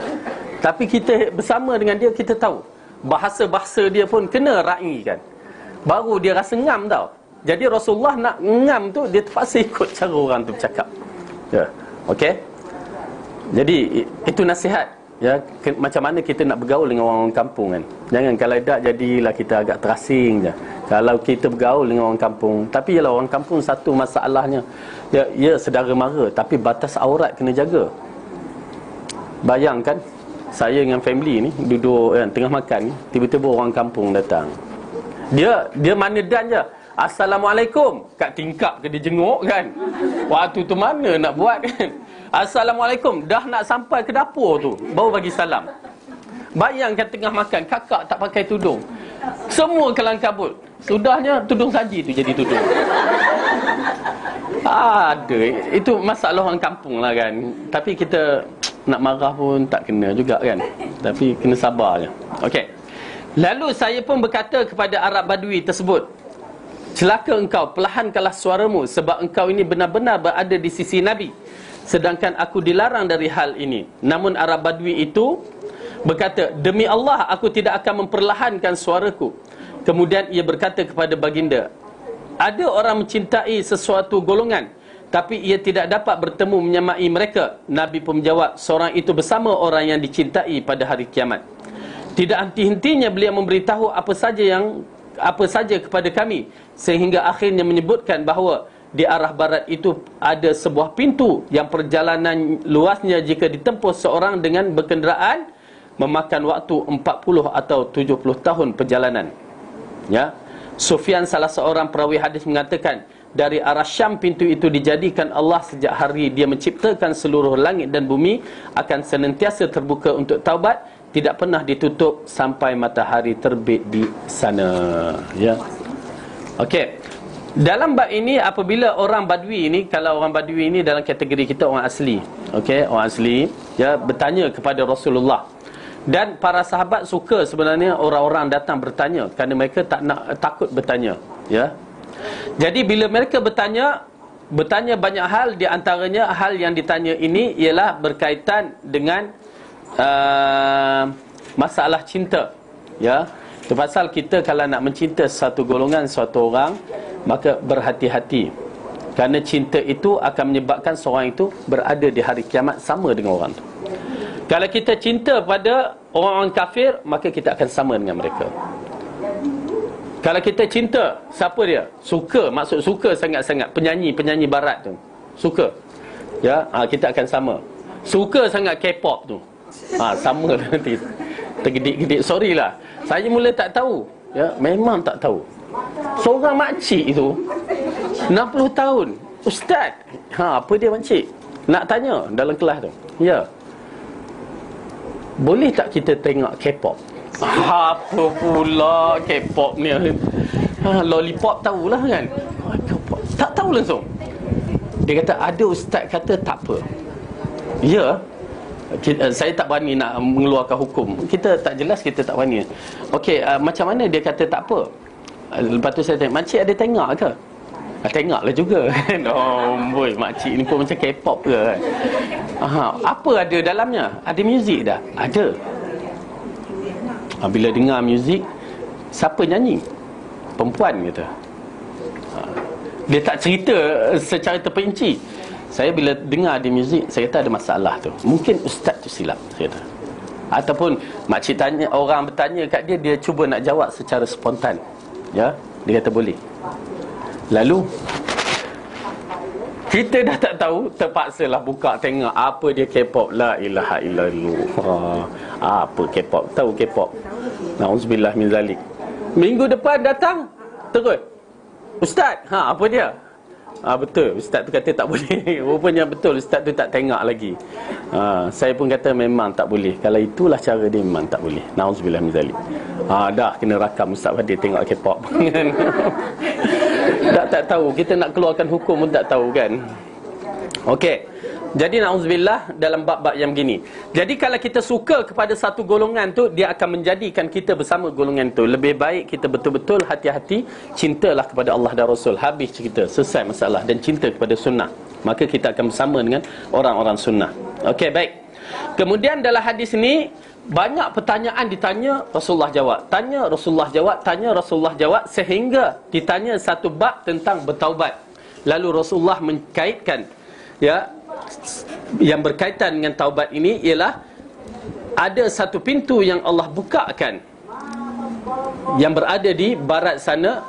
Tapi kita bersama dengan dia, kita tahu bahasa-bahasa dia pun kena raikan. Baru dia rasa ngam tau. Jadi Rasulullah nak ngam tu, dia terpaksa ikut cara orang tu bercakap. Ya, okey. Jadi itu nasihat. Ya, macam mana kita nak bergaul dengan orang kampung kan. Jangan kalau tak, jadilah kita agak terasing je kalau kita bergaul dengan orang kampung. Tapi ialah orang kampung satu masalahnya, ya saudara mara, tapi batas aurat kena jaga. Bayangkan saya dengan family ni duduk kan, tengah makan ni, tiba-tiba orang kampung datang. Dia mana dan je, Assalamualaikum, kat tingkap ke dia jenguk kan. Waktu tu mana nak buat kan. Assalamualaikum, dah nak sampai ke dapur tu baru bagi salam. Bayangkan tengah makan, kakak tak pakai tudung, semua kelang kabut. Sudahnya tudung saji tu jadi tudung. Ada, itu masalah orang kampung lah kan. Tapi kita nak marah pun tak kena juga kan. Tapi kena sabar je. Okey. Lalu saya pun berkata kepada Arab Badui tersebut, celaka engkau, perlahankanlah suaramu, sebab engkau ini benar-benar berada di sisi Nabi, sedangkan aku dilarang dari hal ini. Namun Arab Badui itu berkata, demi Allah, aku tidak akan memperlahankan suaraku. Kemudian ia berkata kepada baginda, ada orang mencintai sesuatu golongan, tapi ia tidak dapat bertemu menyamai mereka. Nabi pun menjawab, seorang itu bersama orang yang dicintai pada hari kiamat. Tidak henti-hentinya beliau memberitahu apa saja kepada kami, sehingga akhirnya menyebutkan bahawa di arah barat itu ada sebuah pintu yang perjalanan luasnya jika ditempuh seorang dengan berkenderaan memakan waktu 40 atau 70 tahun perjalanan. Ya, Sufyan, salah seorang perawi hadis, mengatakan dari arah Syam pintu itu dijadikan Allah sejak hari dia menciptakan seluruh langit dan bumi, akan senantiasa terbuka untuk taubat, tidak pernah ditutup sampai matahari terbit di sana. Ya. Okey. Dalam bab ini, apabila orang Badui ini, kalau orang Badui ini dalam kategori kita orang asli. Okey, orang asli. ya, bertanya kepada Rasulullah. Dan para sahabat suka sebenarnya orang-orang datang bertanya, kerana mereka takut bertanya, ya. Jadi bila mereka bertanya banyak hal, di antaranya hal yang ditanya ini ialah berkaitan dengan masalah cinta, ya. Pasal kita kalau nak mencinta satu golongan, suatu orang, maka berhati-hati, kerana cinta itu akan menyebabkan seorang itu berada di hari kiamat sama dengan orang tu. Kalau kita cinta pada orang-orang kafir, maka kita akan sama dengan mereka. Kalau kita cinta, siapa dia? Suka, maksud suka sangat-sangat penyanyi barat tu, suka, ya, kita akan sama. Suka sangat K-pop tu, sama nanti. Tergedik-gedik, sorry lah, saya mula tak tahu, ya, memang tak tahu. Seorang makcik itu 60 tahun, ustaz, apa dia makcik? Nak tanya dalam kelas tu, ya, boleh tak kita tengok K-pop? Apa pula K-pop ni? Lollipop tahulah kan? K-pop tak tahu langsung. Dia kata ada ustaz kata tak apa. Ya, saya tak berani nak mengeluarkan hukum. Kita tak jelas, kita tak berani. Okey, macam mana dia kata tak apa? Lepas tu saya tanya, makcik ada tengok ke? Tengoklah juga. Oh boy, makcik ni pun macam K-pop ke kan? Apa ada dalamnya? Ada muzik dah? Ada. Bila dengar muzik, siapa nyanyi? Perempuan kata. Dia tak cerita secara terperinci. Saya bila dengar ada muzik, saya kata ada masalah tu. Mungkin ustaz tu silap, saya kata. Ataupun makcik tanya, orang bertanya kat dia, dia cuba nak jawab secara spontan, ya, dia kata boleh. Lalu kita dah tak tahu, terpaksalah buka tengok apa dia K-pop. La ilaha illallah. Apa K-pop? Tahu K-pop? Nauzubillah min zalik. Minggu depan datang terus, ustaz, apa dia? Betul, ustaz tu kata tak boleh. Rupanya betul, ustaz tu tak tengok lagi. Saya pun kata memang tak boleh. Kalau itulah cara dia, memang tak boleh. Nauzubillah min zalik. Dah kena rakam ustaz Fadil tengok K-pop. Tak tahu, kita nak keluarkan hukum pun tak tahu kan. Okey. Jadi na'udzubillah dalam bab-bab yang begini. Jadi kalau kita suka kepada satu golongan tu, dia akan menjadikan kita bersama golongan tu. Lebih baik kita betul-betul hati-hati, cintalah kepada Allah dan Rasul. Habis cerita, selesai masalah. Dan cinta kepada sunnah, maka kita akan bersama dengan orang-orang sunnah. Okey, baik. Kemudian dalam hadis ini banyak pertanyaan ditanya, Rasulullah jawab. Tanya, Rasulullah jawab. Tanya, Rasulullah jawab. Sehingga ditanya satu bab tentang bertaubat. Lalu Rasulullah mengkaitkan, ya, yang berkaitan dengan taubat ini ialah ada satu pintu yang Allah bukakan, yang berada di barat sana,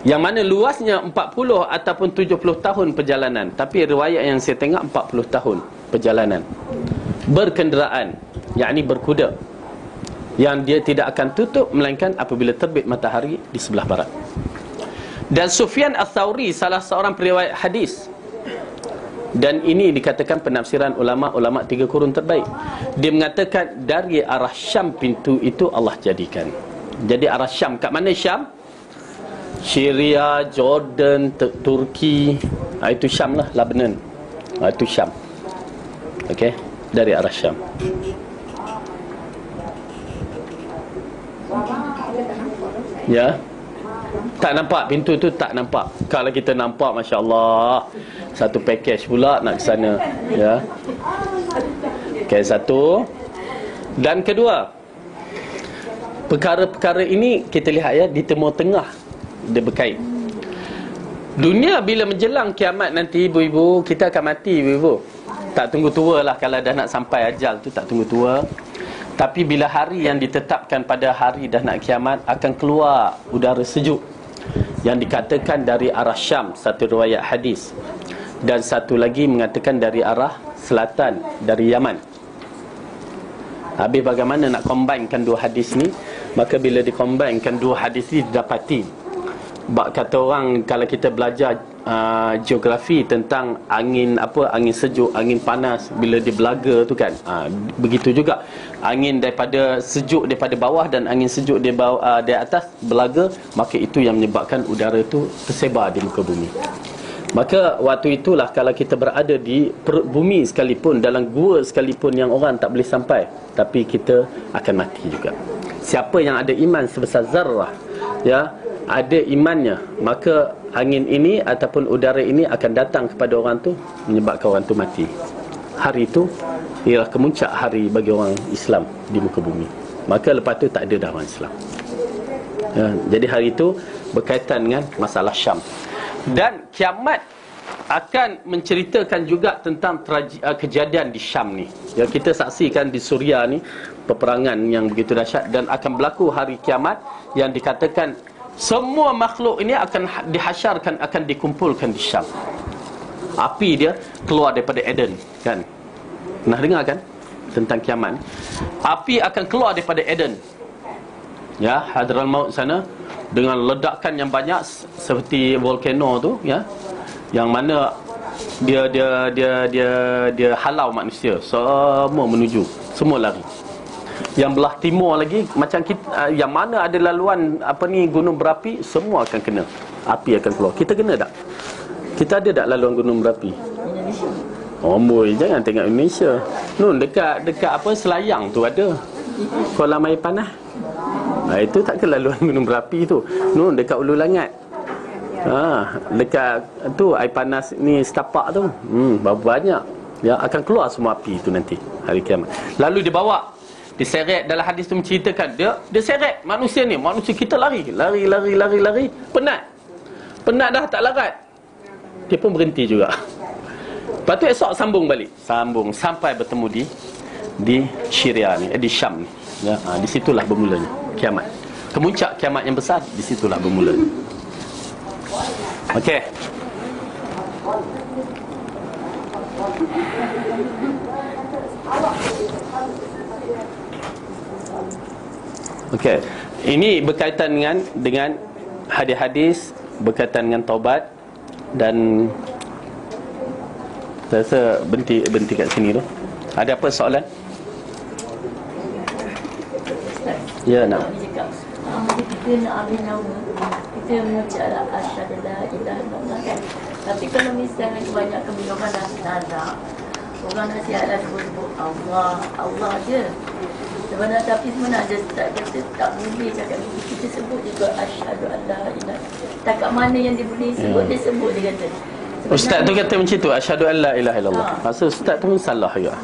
yang mana luasnya 40 ataupun 70 tahun perjalanan. Tapi riwayat yang saya tengok 40 tahun perjalanan berkenderaan, yakni berkuda, yang dia tidak akan tutup melainkan apabila terbit matahari di sebelah barat. Dan Sufyan Ats-Tsauri, salah seorang periwayat hadis, dan ini dikatakan penafsiran ulama-ulama 3 kurun terbaik, dia mengatakan dari arah Syam pintu itu Allah jadikan. Jadi arah Syam, kat mana Syam? Syria, Jordan, Turki, itu Syam lah, Lebanon, itu Syam. Okey, dari arah Syam. Ya, tak nampak pintu tu, tak nampak. Kalau kita nampak, Masya Allah, satu package pula nak ke sana, ya. Okay, satu. Dan kedua, perkara-perkara ini kita lihat, ya, di Timur Tengah dia berkait. Dunia bila menjelang kiamat nanti, ibu-ibu, kita akan mati, ibu-ibu. Tak tunggu tua lah. Kalau dah nak sampai ajal tu, tak tunggu tua. Tapi bila hari yang ditetapkan pada hari dah nak kiamat, akan keluar udara sejuk yang dikatakan dari arah Syam, satu riwayat hadis. Dan satu lagi mengatakan dari arah selatan, dari Yaman. Habis bagaimana nak combinekan dua hadis ni? Maka bila dikombinekan dua hadis ni, didapati, kata orang, kalau kita belajar geografi tentang angin angin sejuk, angin panas, bila dia belaga tu kan, begitu juga angin daripada sejuk daripada bawah dan angin sejuk di bawah, di atas belaga, maka itu yang menyebabkan udara tu tersebar di muka bumi. Maka waktu itulah kalau kita berada di perut bumi sekalipun, dalam gua sekalipun yang orang tak boleh sampai, tapi kita akan mati juga. Siapa yang ada iman sebesar zarrah, ya, ada imannya, maka angin ini ataupun udara ini akan datang kepada orang tu, menyebabkan orang tu mati. Hari itu ialah kemuncak hari bagi orang Islam di muka bumi. Maka lepas tu tak ada dah orang Islam, ya. Jadi hari itu berkaitan dengan masalah Syam. Dan kiamat akan menceritakan juga tentang kejadian di Syam ni. Ya, kita saksikan di Suria ni peperangan yang begitu dahsyat, dan akan berlaku hari kiamat yang dikatakan semua makhluk ini akan dihasyarkan, akan dikumpulkan di Syam. Api dia keluar daripada Eden, kan? Pernah dengar kan tentang kiamat ni? Api akan keluar daripada Eden, ya, Hadral Maut sana, dengan ledakan yang banyak seperti volcano tu, ya, yang mana dia halau manusia, semua menuju, semua lari. Yang belah timur lagi macam kita, yang mana ada laluan gunung berapi, semua akan kena, api akan keluar. Kita kena tak? Kita ada tak laluan gunung berapi? Oh boy, jangan tengok Indonesia. Nun dekat Selayang tu ada kolam air panas. Itu tak ke laluan gunung berapi tu. Nun dekat Ulu Langat. Dekat tu air panas ni setapak tu. Berapa banyak. Ya, akan keluar semua api tu nanti hari kiamat. Lalu dibawa, diseret. Dalam hadis tu menceritakan dia seret manusia ni. Manusia kita lari. Penat dah tak larat. Dia pun berhenti juga. Lepas tu esok sambung balik. Sambung sampai bertemu di Syria ni, di Syam ni. Ya, di situlah bermulanya kiamat. Kemuncak kiamat yang besar di situlah bermula. Okey. Okey. Ini berkaitan dengan hadis-hadis berkaitan dengan taubat, dan saya rasa berhenti kat sini tu. Ada apa soalan? Ya, nak. Kita nak ambil nama, kita mengucap asyhadu la ilaha illallah kan. Tapi kalau misalnya kebanyakan bila orang nak orang nasihatlah sebut Allah je. Sebenarnya tapi sebenarnya tak boleh cakap begitu. Kita sebut juga asyhadu an la ilaha. Takat mana yang dia boleh sebut, dia sebut, dia kata. Ustaz tu kata macam tu, asyhadu an la ilaha illallah. Maksud ustaz tu pun salah juga.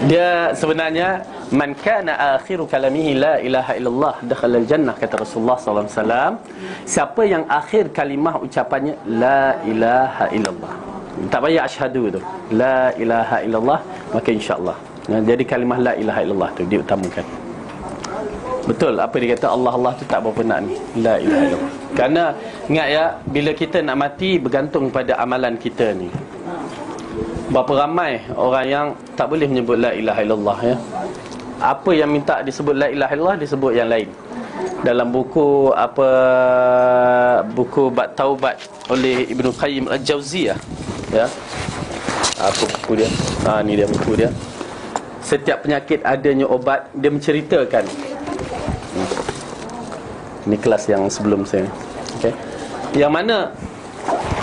Dia sebenarnya man kana akhiru kalamihi la ilaha illallah dakhala al-jannah, kata Rasulullah sallallahu alaihi wasallam. Siapa yang akhir kalimah ucapannya la ilaha illallah, tak payah asyhadu tu, la ilaha illallah, maka insya-Allah. Jadi kalimah la ilaha illallah tu diutamakan. Betul apa dia kata, Allah tu tak berapa nak ni, la ilaha illallah. Kerana ingat ya, bila kita nak mati bergantung pada amalan kita ni. Berapa ramai orang yang tak boleh menyebut la ilaha illallah, ya. Apa yang minta disebut la ilaha illallah disebut yang lain. Dalam buku buku Bab Taubat oleh Ibnu Qayyim Al-Jauziyah, ya. Apa buku dia? Ni dia buku dia. Setiap penyakit adanya obat, dia menceritakan. Ini kelas yang sebelum saya. Okey. Yang mana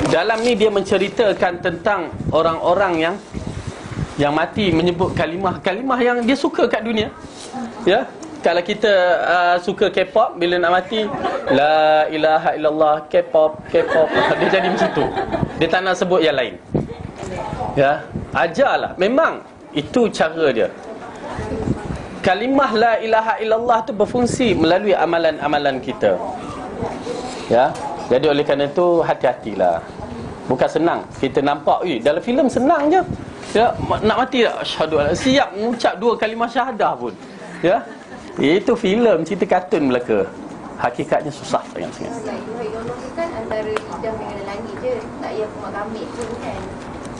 dalam ni dia menceritakan tentang orang-orang yang mati menyebut kalimah yang dia suka kat dunia. Ya, kalau kita suka K-pop, bila nak mati la ilaha illallah, K-pop dia jadi macam tu. Dia tak nak sebut yang lain. Ya, ajarlah. Memang itu cara dia. Kalimah la ilaha illallah tu berfungsi melalui amalan-amalan kita. Ya. Jadi oleh kerana itu hati-hatilah. Bukan senang. Kita nampak dalam filem senang je. Ya, nak mati tak? Asyhadu an, siap mengucap 2 kalimah syahadah pun. Ya. Itu filem, cerita kartun belaka. Hakikatnya susah sangat-sangat. Itu kan antara lidah dengan langit je. Tak payah pemakamit pun kan.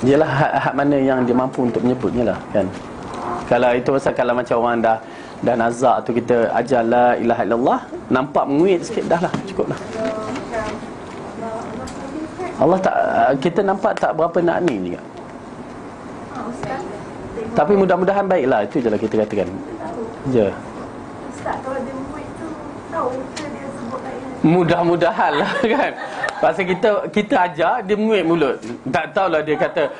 Yalah hak mana yang dia mampu untuk menyebutnya lah, kan. Kalau itu pasal kalau macam orang dah nazak tu, kita ajar la ilaha illallah, nampak menguit sikit dah lah, cukup lah. Allah tak, kita nampak tak berapa nak ni juga. Tapi mudah-mudahan baiklah, itu je lah kita katakan. Je. Ustaz, kalau dia murid tu tahu ke dia sebut lain? Mudah-mudahan lah kan. Pasal kita ajar dia menguit mulut. Tak tahulah dia kata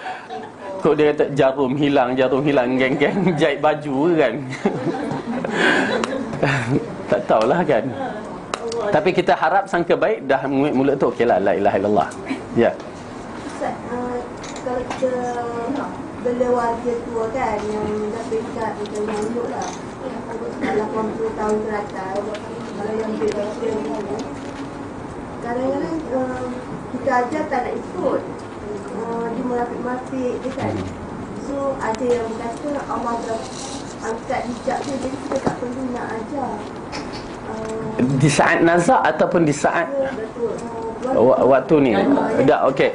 kok dia kata jarum hilang geng-geng jahit baju kan. Tak tahulah kan. Tapi kita harap sangka baik, dah menguit mulut tu okeylah, la ilaha illallah. Ya. Ustaz, kalau kita bela warga tua kan yang dah pekat macam mulut lah, dalam 80 tahun ke atas, kalau yang berbeza ni, kadang-kadang kita ajar tak nak ikut, dia merapik-merapik je kan. So ada yang kata Allah dah angkat hijab dia, jadi kita tak perlu nak ajar. Di saat nazak ataupun di saat waktu ni dah okey.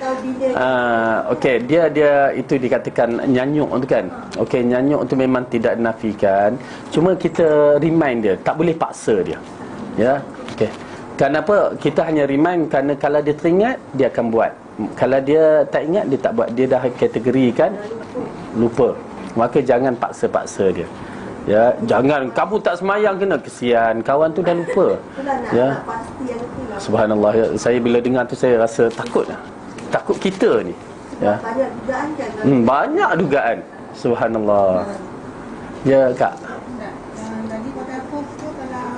Okey, dia itu dikatakan nyanyuk tu kan. Okey, nyanyuk tu memang tidak dinafikan, cuma kita remind dia, tak boleh paksa dia. Ya, okey. Kenapa kita hanya remind? Kerana kalau dia teringat dia akan buat. Kalau dia tak ingat dia tak buat. Dia dah kategorikan lupa. Maka jangan paksa-paksa dia. Ya, jangan kamu tak semayang kena, kesian kawan tu dah lupa. Ya. Subhanallah, ya, saya bila dengar tu saya rasa takut. Takut kita ni. Ya. Banyak dugaan kan? Banyak dugaan. Subhanallah. Ya, Kak. Tadi kata aku tu kalau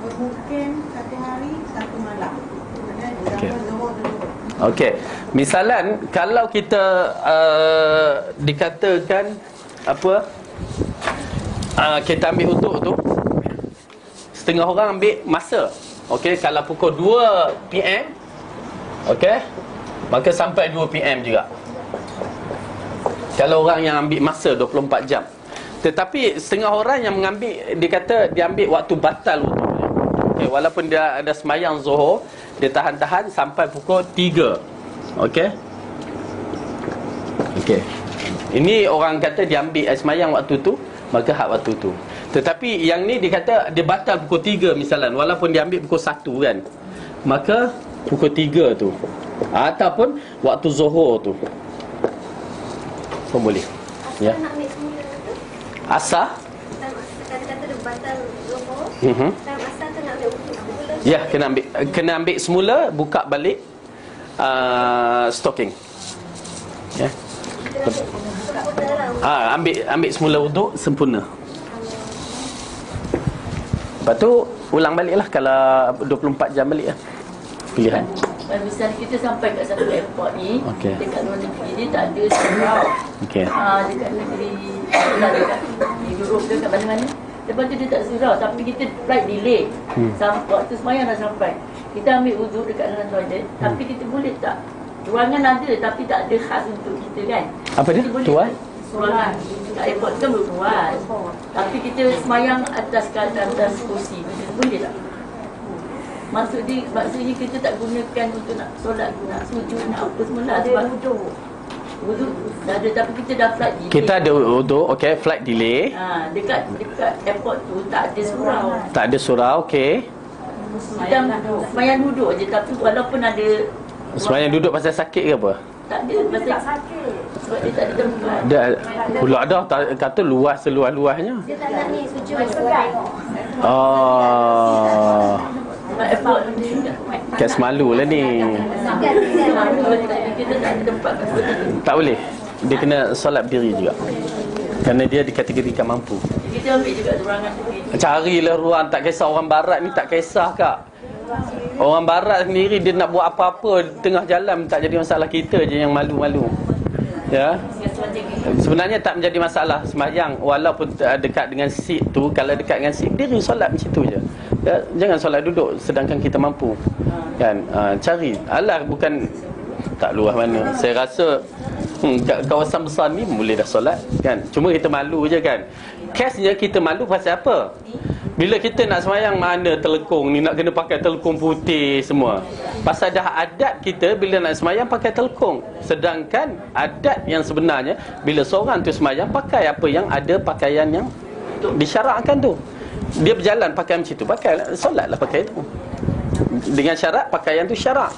bermukim satu hari satu malam. Okey. Okey. Misalan kalau kita dikatakan apa? Kita ambil wuduk tu, setengah orang ambil masa. Okey, kalau pukul 2 PM, okey, maka sampai 2 PM juga. Kalau orang yang ambil masa 24 jam. Tetapi setengah orang yang mengambil, dia kata dia ambil waktu batal wuduk. Okey, walaupun dia ada semayang Zuhur, dia tahan-tahan sampai pukul 3. Okey. Okey. Ini orang kata dia ambil semayang waktu tu, maka hak waktu tu. Tetapi yang ni dia kata dia batal pukul 3 misalan, walaupun dia ambil pukul 1 kan, maka pukul 3 tu ataupun waktu Zuhur tu pun boleh. Ya. Nak ambil semula tu, Asar. kata-kata dia batal Zuhur. Time asar tu nak ambil wuduk semula. Ya, kena ambil semula, buka balik stocking. Ya. Ambil semula wuduk sempurna. Lepas tu ulang balik lah. Kalau 24 jam balik lah pilihan. Misalnya kita sampai kat satu airport ni, Okey. dekat luar negeri ni tak ada surau. Okey. Dekat negeri dekat Europe ke kat mana-mana. Lepas tu dia tak surau, tapi kita flight delay. Sampai waktu semayang dah sampai. Kita ambil wuduk dekat dalam toilet, tapi kita boleh tak? Ruangan ada tapi tak ada khas untuk kita kan. Apa dia? Kita boleh Tuan? tak? Ruangan kat airport kan berpuas. Tapi kita semayang atas kursi. Boleh tak? Maksudnya kita tak gunakan untuk nak solat, nak sujud, nak apa semula. Sebab wuduk dah ada, tapi kita dah flight delay. Kita ada wuduk, okey, flight delay. Dekat airport tu tak ada surau. Tak ada surau, okey. Kita semayang duduk je, tapi walaupun ada Semayang duduk pasal sakit ke apa? tak ada, pasal sakit. Sebab dia tak ada tempat. Dia pula dah kata luas seluas-luasnya. Dia tak nak ni sujud seorang. Oh. Sebab airport ni Kat semalu lah ni. kita tak ada tempat. Tak boleh. Dia kena solat berdiri juga. Kerana dia dikategorikan mampu. Kita ambil juga ruangan tu. Carilah ruang. Tak kisah orang barat ni, tak kisah Kak. Orang barat sendiri dia nak buat apa-apa tengah jalan, tak jadi masalah. Kita je yang malu-malu. Ya. Sebenarnya tak menjadi masalah sembahyang walaupun dekat dengan seat tu. Kalau dekat dengan seat, diri solat macam tu je. Ya, jangan solat duduk sedangkan kita mampu. Kan? Cari. Alah, bukan tak luas mana. Saya rasa kat kawasan besar ni boleh dah solat kan. Cuma kita malu je kan. Kesnya kita malu pasal apa? Bila kita nak sembahyang mana telekung ni, nak kena pakai telekung putih semua. Pasal dah adat kita bila nak sembahyang pakai telekung. Sedangkan adat yang sebenarnya bila seorang tu sembahyang pakai apa yang ada pakaian yang disyarakkan tu. Dia berjalan pakai macam tu, pakai solatlah pakai tu. Dengan syarat pakaian tu syarak.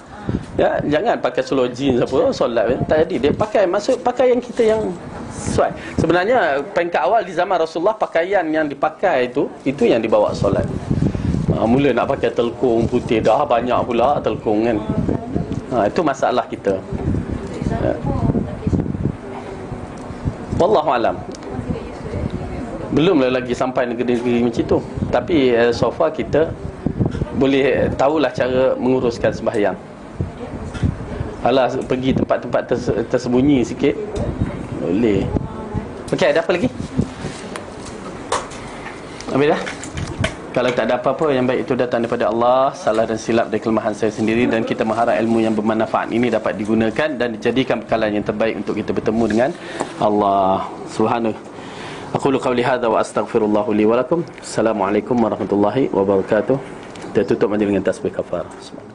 Ya, jangan pakai seluar jeans apa solat tak jadi. Dia pakai maksud pakaian kita yang sesuai. Sebenarnya peringkat awal di zaman Rasulullah pakaian yang dipakai itu yang dibawa solat. Mula nak pakai telekung putih dah banyak pula telekung kan. Itu masalah kita. Wallahu alam. Belumlah lagi sampai negeri-negeri macam tu. Tapi so far kita boleh tahulah cara menguruskan sembahyang. Alah, pergi tempat-tempat tersembunyi sikit boleh. Okey, ada apa lagi? Habis dah? Kalau tak ada apa-apa, yang baik itu datang daripada Allah. Salah dan silap dari kelemahan saya sendiri. Dan kita mengharap ilmu yang bermanfaat ini dapat digunakan dan dijadikan bekalan yang terbaik untuk kita bertemu dengan Allah Subhanahu. Aqulu qawli hadza wa astaghfirullahu li wa lakum. Assalamualaikum warahmatullahi wabarakatuh. Kita tutup majlis dengan tasbih kafarah.